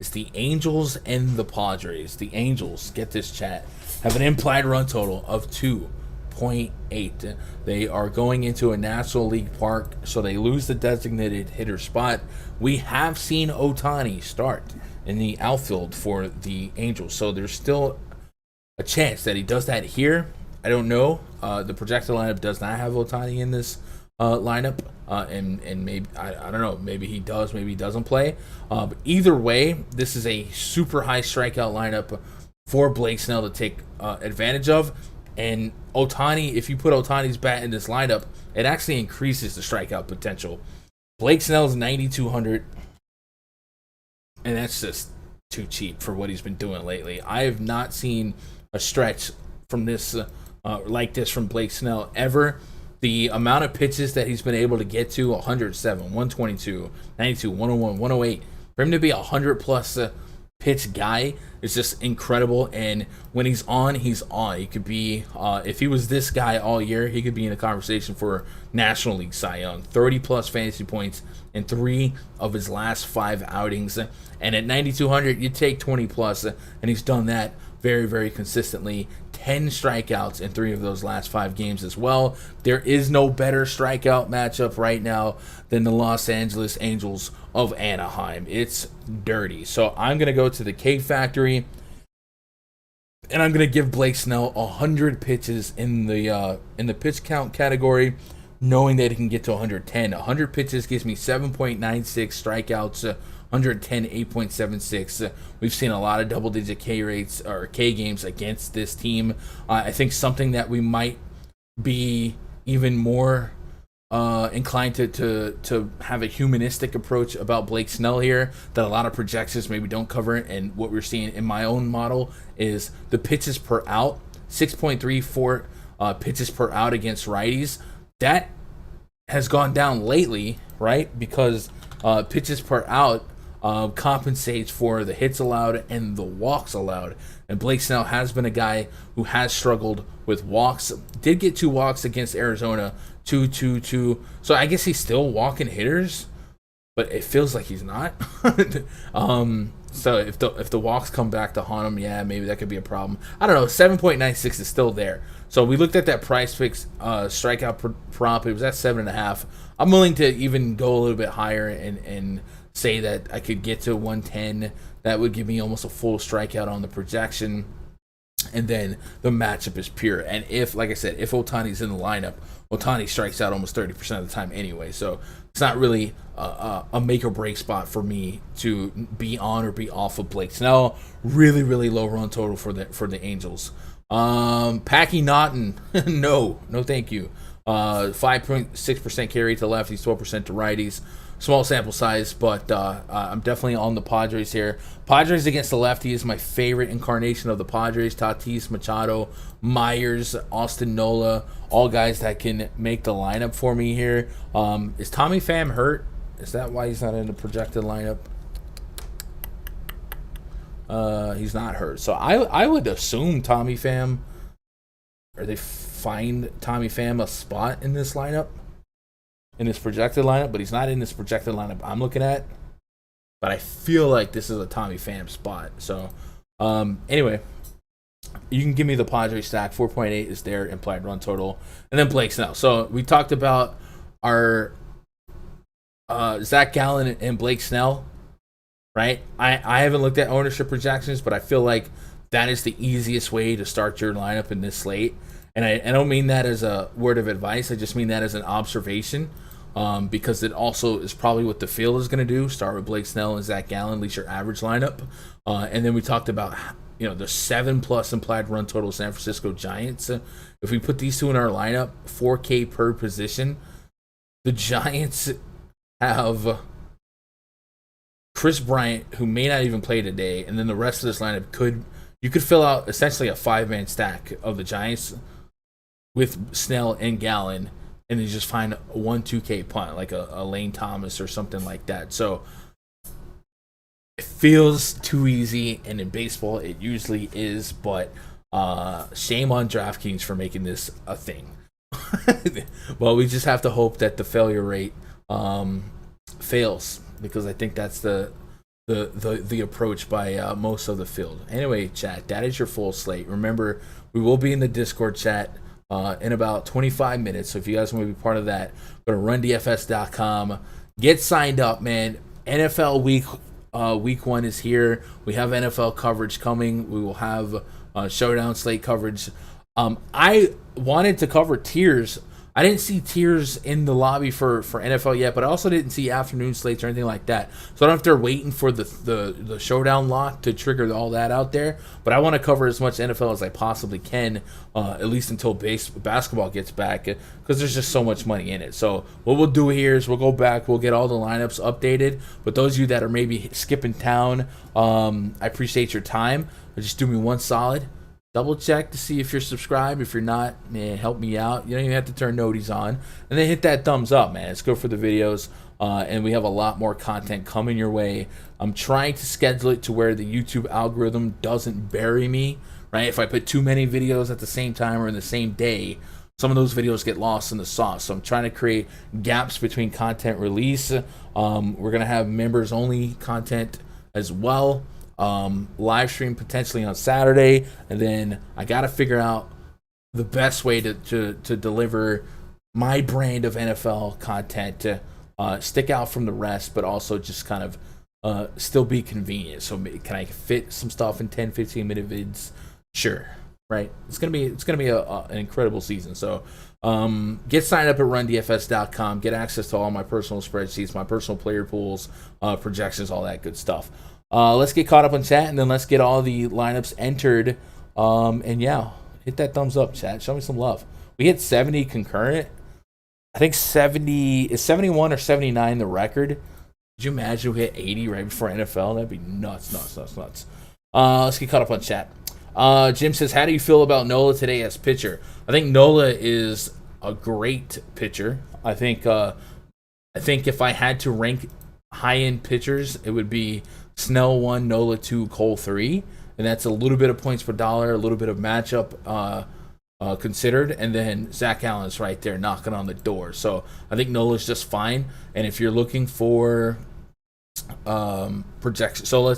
It's the Angels and the Padres. The Angels, get this chat, have an implied run total of 2.8. They are going into a National League park, so they lose the designated hitter spot. We have seen Ohtani start in the outfield for the Angels, so there's still a chance that he does that here. I don't know. The projected lineup does not have Ohtani in this lineup, and maybe I don't know. Maybe he does. Maybe he doesn't play. But either way, this is a super high strikeout lineup for Blake Snell to take advantage of. And Ohtani, if you put Ohtani's bat in this lineup, it actually increases the strikeout potential. Blake Snell's 9,200, and that's just too cheap for what he's been doing lately. I have not seen a stretch from this like this from Blake Snell ever. The amount of pitches that he's been able to get to, 107, 122, 92, 101, 108, for him to be a 100-plus pitch guy is just incredible. And when he's on, he's on. He could be, if he was this guy all year, he could be in a conversation for National League Cy Young. 30-plus fantasy points in 3 of his last 5 outings. And at 9,200, you take 20-plus, and he's done that very, very consistently. 10 strikeouts in 3 of those last 5 games as well. There is no better strikeout matchup right now than the Los Angeles Angels of Anaheim. It's dirty. So I'm going to go to the K Factory, and I'm going to give Blake Snell 100 pitches in the pitch count category, knowing that he can get to 110. 100 pitches gives me 7.96 strikeouts. 110, 8.76. We've seen a lot of double-digit K rates or K games against this team. I think something that we might be even more inclined to have a humanistic approach about Blake Snell here that a lot of projections maybe don't cover, and what we're seeing in my own model is the pitches per out, 6.34 pitches per out against righties. That has gone down lately, right? Because pitches per out compensates for the hits allowed and the walks allowed. And Blake Snell has been a guy who has struggled with walks. Did get 2 walks against Arizona, 2-2-2. So I guess he's still walking hitters, but it feels like he's not. So if the walks come back to haunt him, yeah, maybe that could be a problem. I don't know. 7.96 is still there. So we looked at that PrizePicks strikeout prop. It was at 7.5. I'm willing to even go a little bit higher and say that I could get to 110. That would give me almost a full strikeout on the projection. And then the matchup is pure. And if, like I said, if Ohtani's in the lineup, Ohtani strikes out almost 30% of the time anyway. So it's not really a make or break spot for me to be on or be off of Blake Snell. Really, really low run total for the Angels. Packy Naughton, no, thank you. 5.6% carry to lefties, 12% to righties. Small sample size, but I'm definitely on the Padres here. Padres against the lefty is my favorite incarnation of the Padres. Tatis, Machado, Myers, Austin Nola, all guys that can make the lineup for me here. Is Tommy Pham hurt? Is that why he's not in the projected lineup? He's not hurt. So I would assume Tommy Pham, or they find Tommy Pham a spot in this lineup. in this projected lineup, but he's not in this projected lineup I'm looking at. But I feel like this is a Tommy Pham spot. So, anyway, you can give me the Padres stack. 4.8 is their implied run total. And then Blake Snell. So, we talked about our Zach Gallen and Blake Snell, right? I haven't looked at ownership projections, but I feel like that is the easiest way to start your lineup in this slate. And I don't mean that as a word of advice. I just mean that as an observation, because it also is probably what the field is going to do. Start with Blake Snell and Zach Gallen, at least your average lineup. And then we talked about, the 7+ implied run total San Francisco Giants. If we put these two in our lineup, 4K per position, the Giants have Chris Bryant, who may not even play today, and then the rest of this lineup you could fill out essentially a 5-man stack of the Giants with Snell and Gallen, and then just find a 1-2K punt, like a Lane Thomas or something like that. So it feels too easy, and in baseball it usually is, but shame on DraftKings for making this a thing. Well, we just have to hope that the failure rate fails, because I think that's the approach by most of the field. Anyway, chat, that is your full slate. Remember, we will be in the Discord chat in about 25 minutes. So if you guys want to be part of that, go to rundfs.com. Get signed up, man. NFL week 1 is here. We have NFL coverage coming. We will have showdown slate coverage. I wanted to cover tiers. I didn't see tiers in the lobby for NFL yet, but I also didn't see afternoon slates or anything like that. So I don't know if they're waiting for the showdown lock to trigger all that out there. But I want to cover as much NFL as I possibly can, at least until basketball gets back, because there's just so much money in it. So what we'll do here is we'll go back, we'll get all the lineups updated. But those of you that are maybe skipping town, I appreciate your time. But just do me one solid. Double check to see if you're subscribed. If you're not, man, help me out. You don't even have to turn noties on. And then hit that thumbs up, man. It's good for the videos. And we have a lot more content coming your way. I'm trying to schedule it to where the YouTube algorithm doesn't bury me, right? If I put too many videos at the same time or in the same day, some of those videos get lost in the sauce. So I'm trying to create gaps between content release. We're going to have members only content as well. Live stream potentially on Saturday, and then I got to figure out the best way to deliver my brand of NFL content to stick out from the rest, but also just kind of still be convenient. So can I fit some stuff in 10-15 minute vids? Sure, right? It's gonna be an incredible season. So get signed up at rundfs.com. Get access to all my personal spreadsheets, my personal player pools, projections, all that good stuff. Let's get caught up on chat, and then let's get all the lineups entered. And yeah, hit that thumbs up, chat. Show me some love. We hit 70 concurrent. I think 71 or 79 the record. Could you imagine we hit 80 right before NFL? That'd be nuts. Let's get caught up on chat. Jim says, how do you feel about Nola today as pitcher? I think Nola is a great pitcher. I think if I had to rank high-end pitchers, it would be Snell 1, Nola 2, Cole 3, and that's a little bit of points per dollar, a little bit of matchup considered, and then Zach Allen's right there knocking on the door. So I think Nola's just fine. And if you're looking for projection, so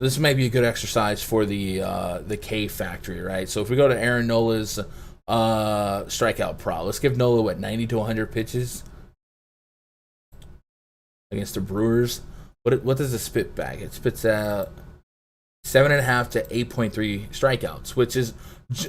this may be a good exercise for the K factory, right? So if we go to Aaron Nola's strikeout prop, let's give Nola 90 to 100 pitches against the Brewers. What does it spit back? It spits out 7.5 to 8.3 strikeouts, which is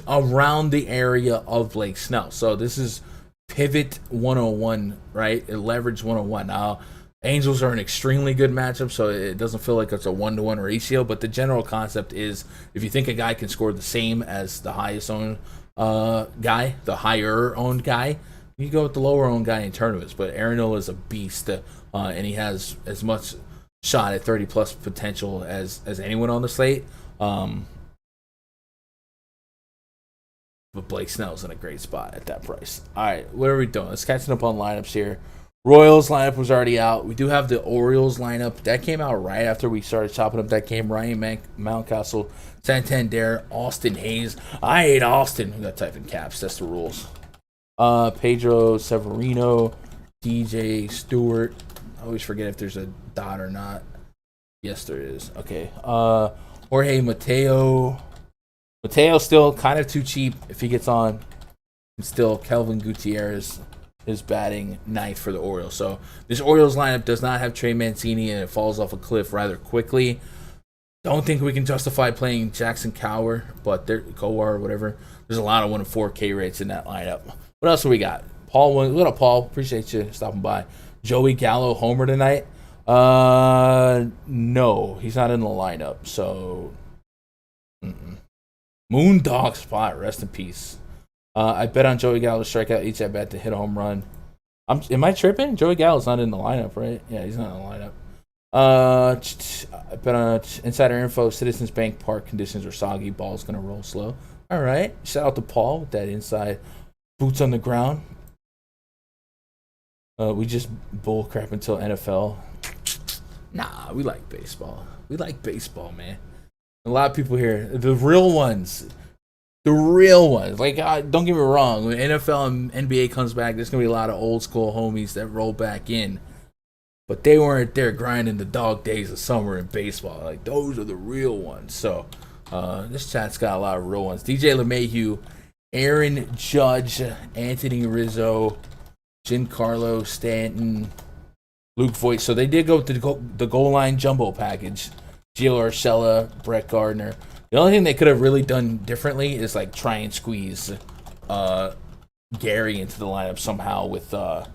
around the area of Blake Snell. So this is pivot 101, right? Leverage 101. Now, Angels are an extremely good matchup, so it doesn't feel like it's a 1-to-1 ratio. But the general concept is, if you think a guy can score the same as the highest owned guy, the higher owned guy, you go with the lower owned guy in tournaments. But Aaron Nola is a beast, and he has as much shot at 30+ potential as anyone on the slate. But Blake Snell's in a great spot at that price. All right, what are we doing? Let's catching up on lineups here. Royals lineup was already out. We do have the Orioles lineup. That came out right after we started chopping up that game. Ryan Mountcastle, Santander, Austin Hayes. I hate Austin. We got to type in caps. That's the rules. Pedro Severino, DJ Stewart. I always forget if there's a dot or not. Yes, there is. Okay. Jorge Mateo. Mateo's still kind of too cheap if he gets on. And still, Kelvin Gutierrez is batting ninth for the Orioles. So this Orioles lineup does not have Trey Mancini, and it falls off a cliff rather quickly. Don't think we can justify playing Jackson Kowar, but Kowar or whatever. There's a lot of 1-4 K rates in that lineup. What else do we got? Paul, what up, Paul? Appreciate you stopping by. Joey Gallo homer tonight? No, he's not in the lineup. So, Moondog spot. Rest in peace. I bet on Joey Gallo to strike out each at bat to hit a home run. Am I tripping? Joey Gallo's not in the lineup, right? Yeah, he's not in the lineup. I bet on insider info. Citizens Bank Park conditions are soggy. Ball's gonna roll slow. All right. Shout out to Paul with that inside boots on the ground. We just bullcrap until NFL. Nah, we like baseball. We like baseball, man. A lot of people here, the real ones. The real ones. Like, don't get me wrong. When NFL and NBA comes back, there's going to be a lot of old school homies that roll back in. But they weren't there grinding the dog days of summer in baseball. Like, those are the real ones. So, this chat's got a lot of real ones. DJ LeMahieu, Aaron Judge, Anthony Rizzo, Giancarlo Stanton, Luke Voigt. So they did go with the goal line jumbo package. Gio Urshela, Brett Gardner. The only thing they could have really done differently is like try and squeeze Gary into the lineup somehow with the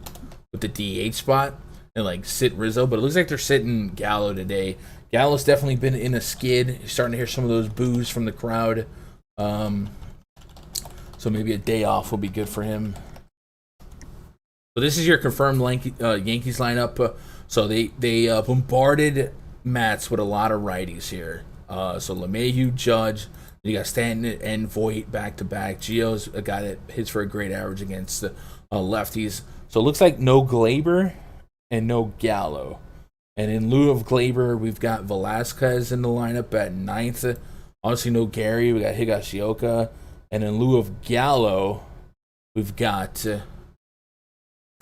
DH spot and like sit Rizzo. But it looks like they're sitting Gallo today. Gallo's definitely been in a skid. You're starting to hear some of those boos from the crowd. So maybe a day off will be good for him. So this is your confirmed Yankees lineup. So they bombarded Mats with a lot of righties here. So LeMahieu, Judge, you got Stanton and Voigt back to back. Gio's a guy that hits for a great average against the lefties. So it looks like no Glaber and no Gallo. And in lieu of Glaber, we've got Velasquez in the lineup at ninth. Obviously no Gary. We got Higashioka. And in lieu of Gallo, we've got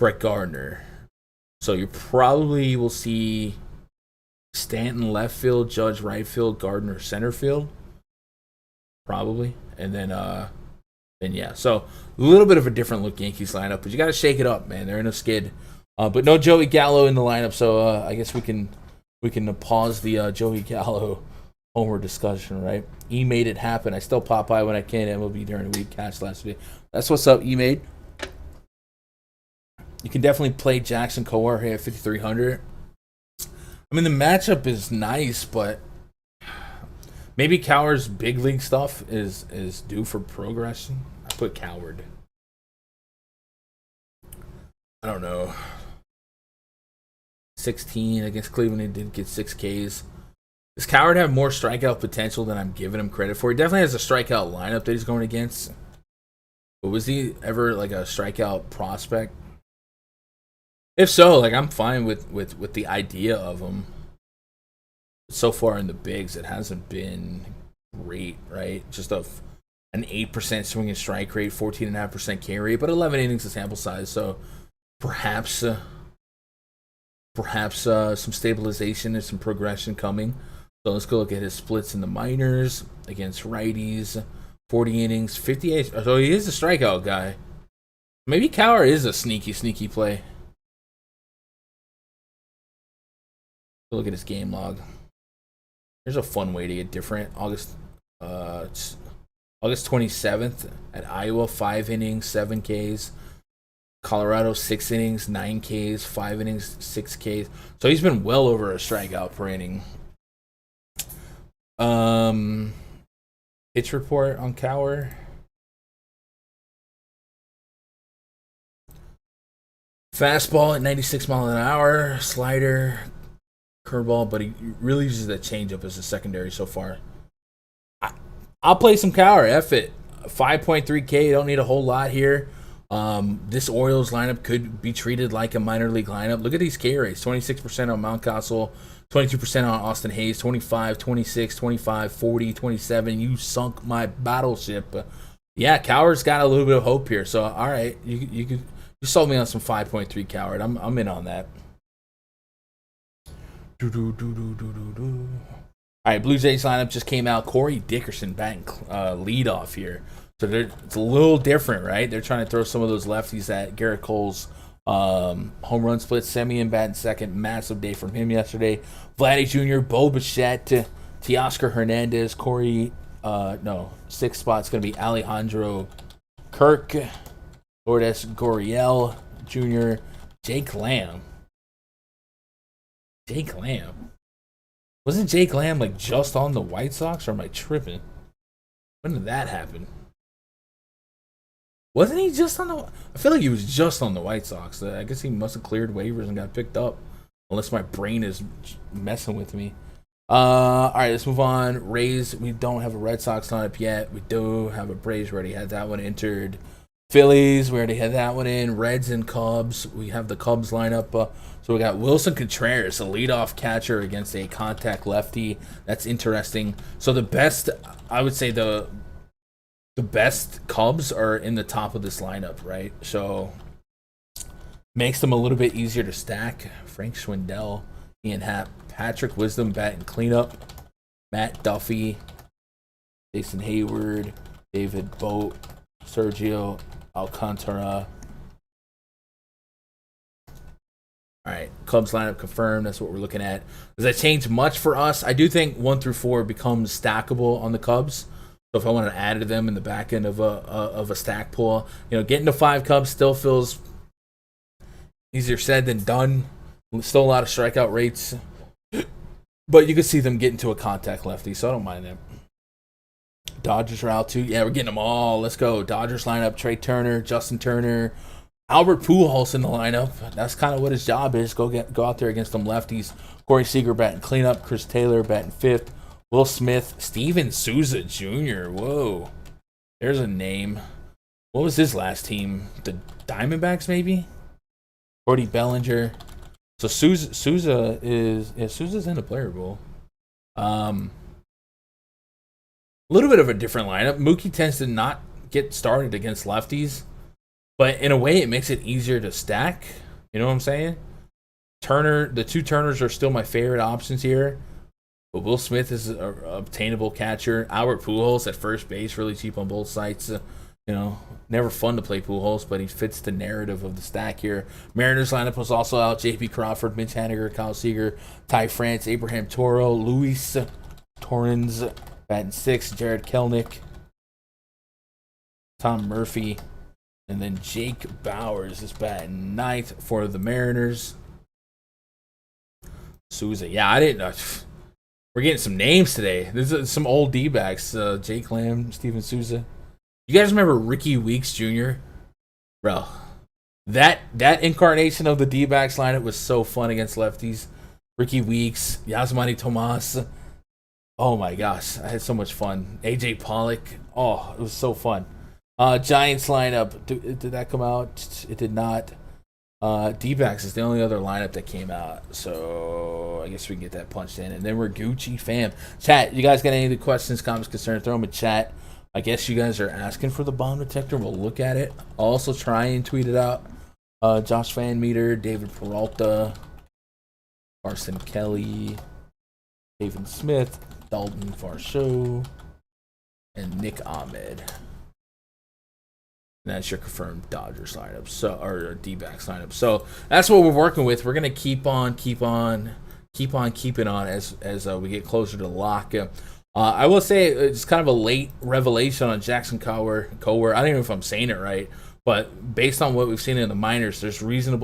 Brett Gardner. So you probably will see Stanton left field, Judge right field, Gardner center field. Probably. And then yeah. So a little bit of a different look Yankees lineup, but you got to shake it up, man. They're in a skid. But no Joey Gallo in the lineup, so I guess we can pause the Joey Gallo homer discussion, right? E-Made it happen. I still pop by when I can. MLB during the week. Catch last week. That's what's up, E-Made. You can definitely play Jackson Kowar here at 5,300. I mean, the matchup is nice, but maybe Cowar's big league stuff is due for progression. I put Coward. I don't know. 16 against Cleveland. He did get 6 Ks. Does Coward have more strikeout potential than I'm giving him credit for? He definitely has a strikeout lineup that he's going against. But was he ever like a strikeout prospect? If so, like I'm fine with the idea of him. So far in the bigs, it hasn't been great, right? Just an 8% swing and strike rate, 14.5% K rate, but 11 innings of sample size. So perhaps some stabilization and some progression coming. So let's go look at his splits in the minors against righties. 40 innings, 58. So he is a strikeout guy. Maybe Cowher is a sneaky play. Look at his game log. Here's a fun way to get different. August 27th at Iowa, 5 innings, 7 Ks. Colorado, 6 innings, 9 Ks, 5 innings, 6 Ks. So he's been well over a strikeout per inning. Pitch report on Cowher. Fastball at 96 miles an hour, slider, curveball, but he really uses that changeup as a secondary so far. I'll play some Cowher. F it. 5.3K. Don't need a whole lot here. This Orioles lineup could be treated like a minor league lineup. Look at these K rates. 26% on Mountcastle, 22% on Austin Hayes, 25, 26, 25, 40, 27. You sunk my battleship. Yeah, Cowher's got a little bit of hope here. So, all right, you You sold me on some 5.3 coward. I'm in on that. All right, Blue Jays lineup just came out. Corey Dickerson batting lead off here. So it's a little different, right? They're trying to throw some of those lefties at Garrett Cole's home run split. Semien batting second. Massive day from him yesterday. Vladdy Jr., Bo Bichette, Teoscar Hernandez, Corey. Sixth spot's going to be Alejandro Kirk, Lourdes Gurriel Jr., Jake Lamb. Wasn't Jake Lamb like just on the White Sox, or am I tripping? When did that happen? Wasn't he just on the... I feel like he was just on the White Sox. I guess he must have cleared waivers and got picked up. Unless my brain is messing with me. All right, let's move on. Rays, we don't have a Red Sox lineup yet. We do have a Braves. We already had that one entered. Phillies, we already had that one in. Reds and Cubs, we have the Cubs lineup. So we got Wilson Contreras, a leadoff catcher against a contact lefty. That's interesting. So the best, I would say the best Cubs are in the top of this lineup, right? So makes them a little bit easier to stack. Frank Schwindel, Ian Happ, Patrick Wisdom batting cleanup, Matt Duffy, Jason Hayward, David Boat, Sergio Alcantara. All right, Cubs lineup confirmed. That's what we're looking at. Does that change much for us? I do think 1 through 4 becomes stackable on the Cubs. So if I want to add to them in the back end of a stack pool, getting to 5 Cubs still feels easier said than done. Still a lot of strikeout rates, but you can see them getting to a contact lefty, so I don't mind that. Dodgers are out too. Yeah, we're getting them all. Let's go. Dodgers lineup: Trey Turner, Justin Turner, Albert Pujols in the lineup. That's kind of what his job is. Go out there against them lefties. Corey Seager batting cleanup. Chris Taylor batting fifth. Will Smith, Steven Souza Jr. Whoa, there's a name. What was his last team? The Diamondbacks, maybe. Cody Bellinger. So Souza's in the player bowl. A little bit of a different lineup. Mookie tends to not get started against lefties, but in a way it makes it easier to stack. You know what I'm saying? The 2 Turners are still my favorite options here, but Will Smith is an obtainable catcher. Albert Pujols at first base, really cheap on both sides. Never fun to play Pujols, but he fits the narrative of the stack here. Mariners lineup was also out. J.P. Crawford, Mitch Haniger, Kyle Seager, Ty France, Abraham Toro, Luis Torrens batting 6th, Jared Kelnick, Tom Murphy, and then Jake Bowers is batting 9th for the Mariners. Souza, yeah, I didn't know. We're getting some names today. This is some old D-backs. Jake Lamb, Steven Souza. You guys remember Ricky Weeks Jr.? Bro, that incarnation of the D-backs lineup was so fun against lefties. Ricky Weeks, Yasmani Tomas. Oh my gosh, I had so much fun. AJ Pollock. Oh, it was so fun. Giants lineup. Did that come out? It did not. D-backs is the only other lineup that came out. So I guess we can get that punched in. And then we're Gucci fam. Chat, you guys got any of the questions, comments, concerns? Throw them in chat. I guess you guys are asking for the bomb detector. We'll look at it. I'll also try and tweet it out. Josh Van Meter, David Peralta, Carson Kelly, David Smith, Dalton Varsho, and Nick Ahmed. And that's your confirmed Dodgers lineup, or D-backs lineup. So that's what we're working with. We're gonna keep on keeping on as we get closer to the lock. I will say it's kind of a late revelation on Jackson Kowar. I don't know if I'm saying it right, but based on what we've seen in the minors, there's reason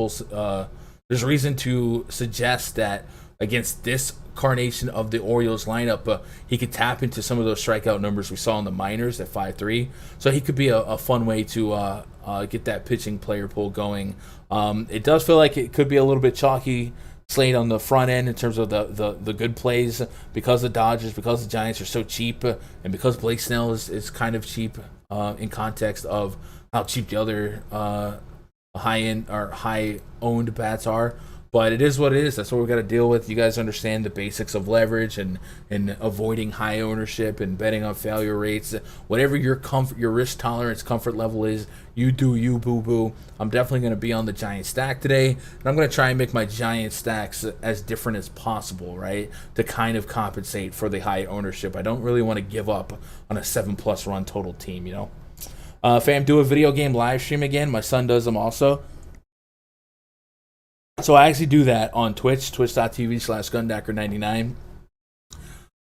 to suggest that against this carnation of the Orioles lineup, he could tap into some of those strikeout numbers we saw in the minors at 5.3. So he could be a fun way to get that pitching player pool going. It does feel like it could be a little bit chalky slate on the front end in terms of the good plays, because the Dodgers, because the Giants are so cheap, and because Blake Snell is kind of cheap in context of how cheap the other high-end or high-owned bats are. But it is what it is. That's what we got to deal with. You guys understand the basics of leverage and avoiding high ownership and betting on failure rates. Whatever your risk tolerance, comfort level is, you do you, boo-boo. I'm definitely going to be on the giant stack today, and I'm going to try and make my giant stacks as different as possible, right, to kind of compensate for the high ownership. I don't really want to give up on a 7+ run total team, you know. Fam, do a video game live stream again. My son does them also. So I actually do that on Twitch, twitch.tv/Gundacker99.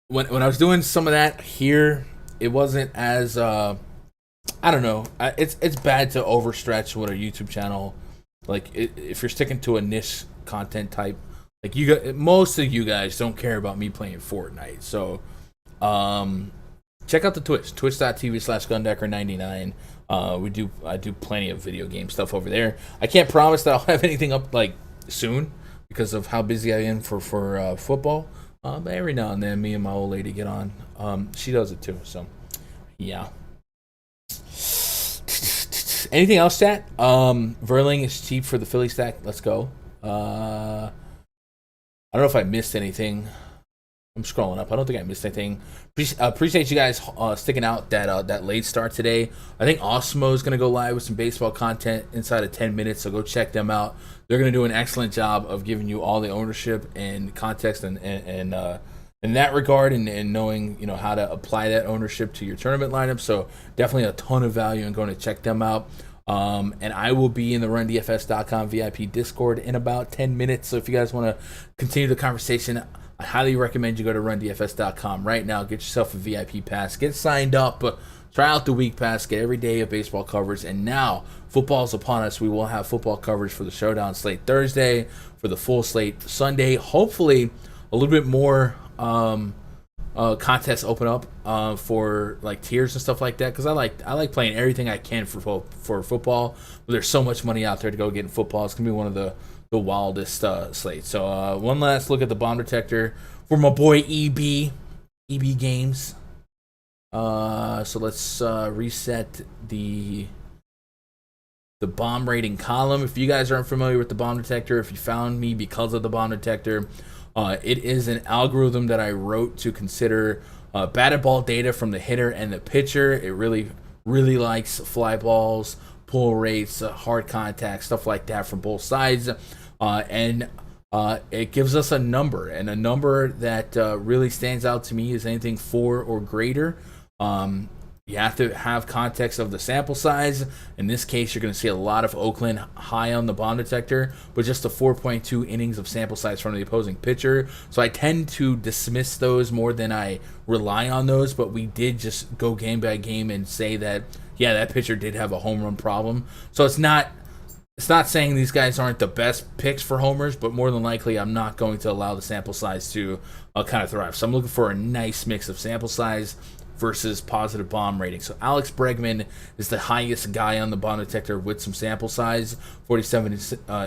When I was doing some of that here, it wasn't as, I don't know. It's bad to overstretch with a YouTube channel. Like, if you're sticking to a niche content type, like most of you guys don't care about me playing Fortnite. So, check out the Twitch, twitch.tv/Gundacker99. I do plenty of video game stuff over there. I can't promise that I'll have anything up like soon because of how busy I am for football. But every now and then, me and my old lady get on. She does it too. So, yeah. Anything else, chat? Verling is cheap for the Philly stack. Let's go. I don't know if I missed anything. I'm scrolling up. I don't think I missed anything. Appreciate you guys sticking out that late start today. I think Osmo is going to go live with some baseball content inside of 10 minutes, so go check them out. They're going to do an excellent job of giving you all the ownership and context and in that regard and knowing, you know, how to apply that ownership to your tournament lineup. So definitely a ton of value in going to check them out. And I will be in the RunDFS.com VIP Discord in about 10 minutes. So if you guys want to continue the conversation, I highly recommend you go to RunDFS.com right now. Get yourself a VIP pass. Get signed up. Try out the week pass. Get every day of baseball coverage. And now football's upon us. We will have football coverage for the Showdown Slate Thursday, for the full slate Sunday. Hopefully a little bit more contests open up for like tiers and stuff like that, because I like playing everything I can for football. But there's so much money out there to go get in football. It's gonna be one of the wildest slates. So one last look at the bomb detector for my boy EB Games. So let's reset the bomb rating column. If you guys aren't familiar with the bomb detector, if you found me because of the bomb detector, it is an algorithm that I wrote to consider batted ball data from the hitter and the pitcher. It really likes fly balls, pull rates, hard contact, stuff like that from both sides. And it gives us a number, and a number that really stands out to me is anything 4 or greater. You have to have context of the sample size. In this case, you're going to see a lot of Oakland high on the bomb detector, but just a 4.2 innings of sample size from the opposing pitcher. So I tend to dismiss those more than I rely on those, but we did just go game by game and say that, yeah, that pitcher did have a home run problem. So it's not saying these guys aren't the best picks for homers, but more than likely I'm not going to allow the sample size to kind of thrive. So I'm looking for a nice mix of sample size versus positive bomb rating. So Alex Bregman is the highest guy on the bomb detector with some sample size, 47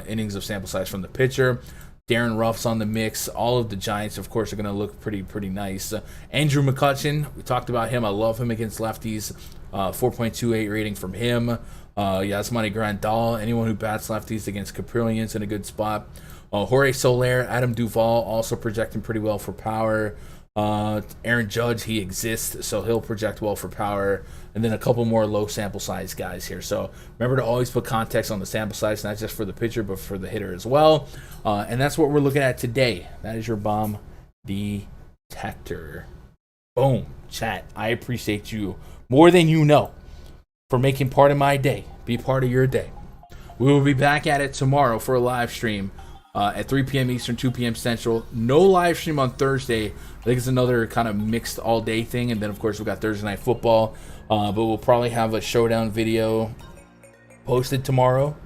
innings of sample size from the pitcher. Darren Ruff's on the mix. All of the Giants, of course, are going to look pretty nice. Andrew McCutchen, we talked about him. I love him against lefties. 4.28 rating from him. Yasmani Grandal, anyone who bats lefties against Caprillions in a good spot. Jorge Soler, Adam Duvall also projecting pretty well for power. Aaron Judge, he exists, so he'll project well for power. And then a couple more low sample size guys here. So remember to always put context on the sample size, not just for the pitcher, but for the hitter as well. And that's what we're looking at today. That is your bomb detector. Boom. Chat, I appreciate you more than you know for making part of my day. Be part of your day. We will be back at it tomorrow for a live stream at 3 p.m. Eastern, 2 p.m. Central. No live stream on Thursday. I think it's another kind of mixed all-day thing. And then, of course, we've got Thursday Night Football. But we'll probably have a showdown video posted tomorrow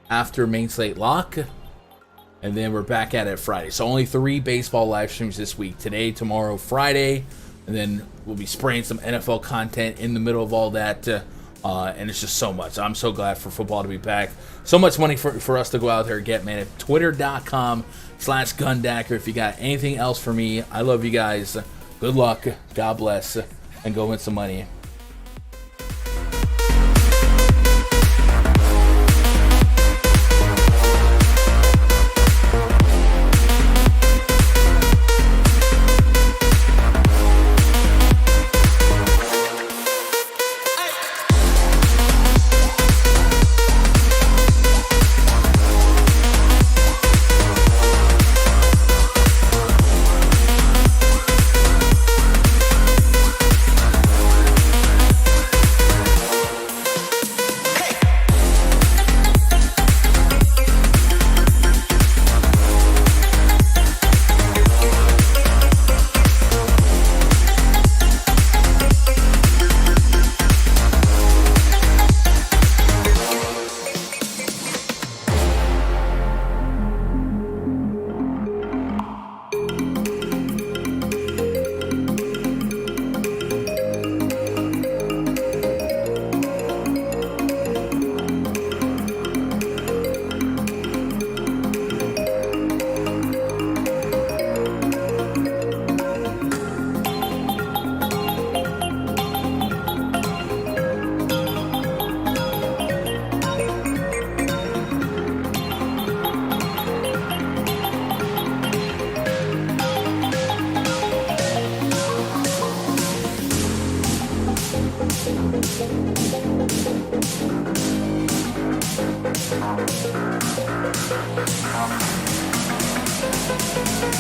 after main slate lock. And then we're back at it Friday. So only 3 baseball live streams this week. Today, tomorrow, Friday. And then we'll be spraying some NFL content in the middle of all that. And it's just so much. I'm so glad for football to be back. So much money for us to go out there and get, man. At twitter.com/Gundacker. If you got anything else for me, I love you guys. Good luck. God bless. And go win some money.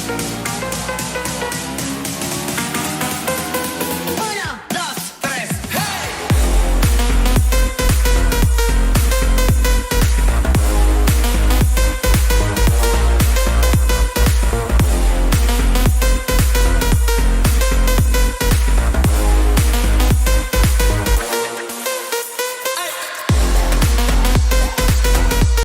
guys.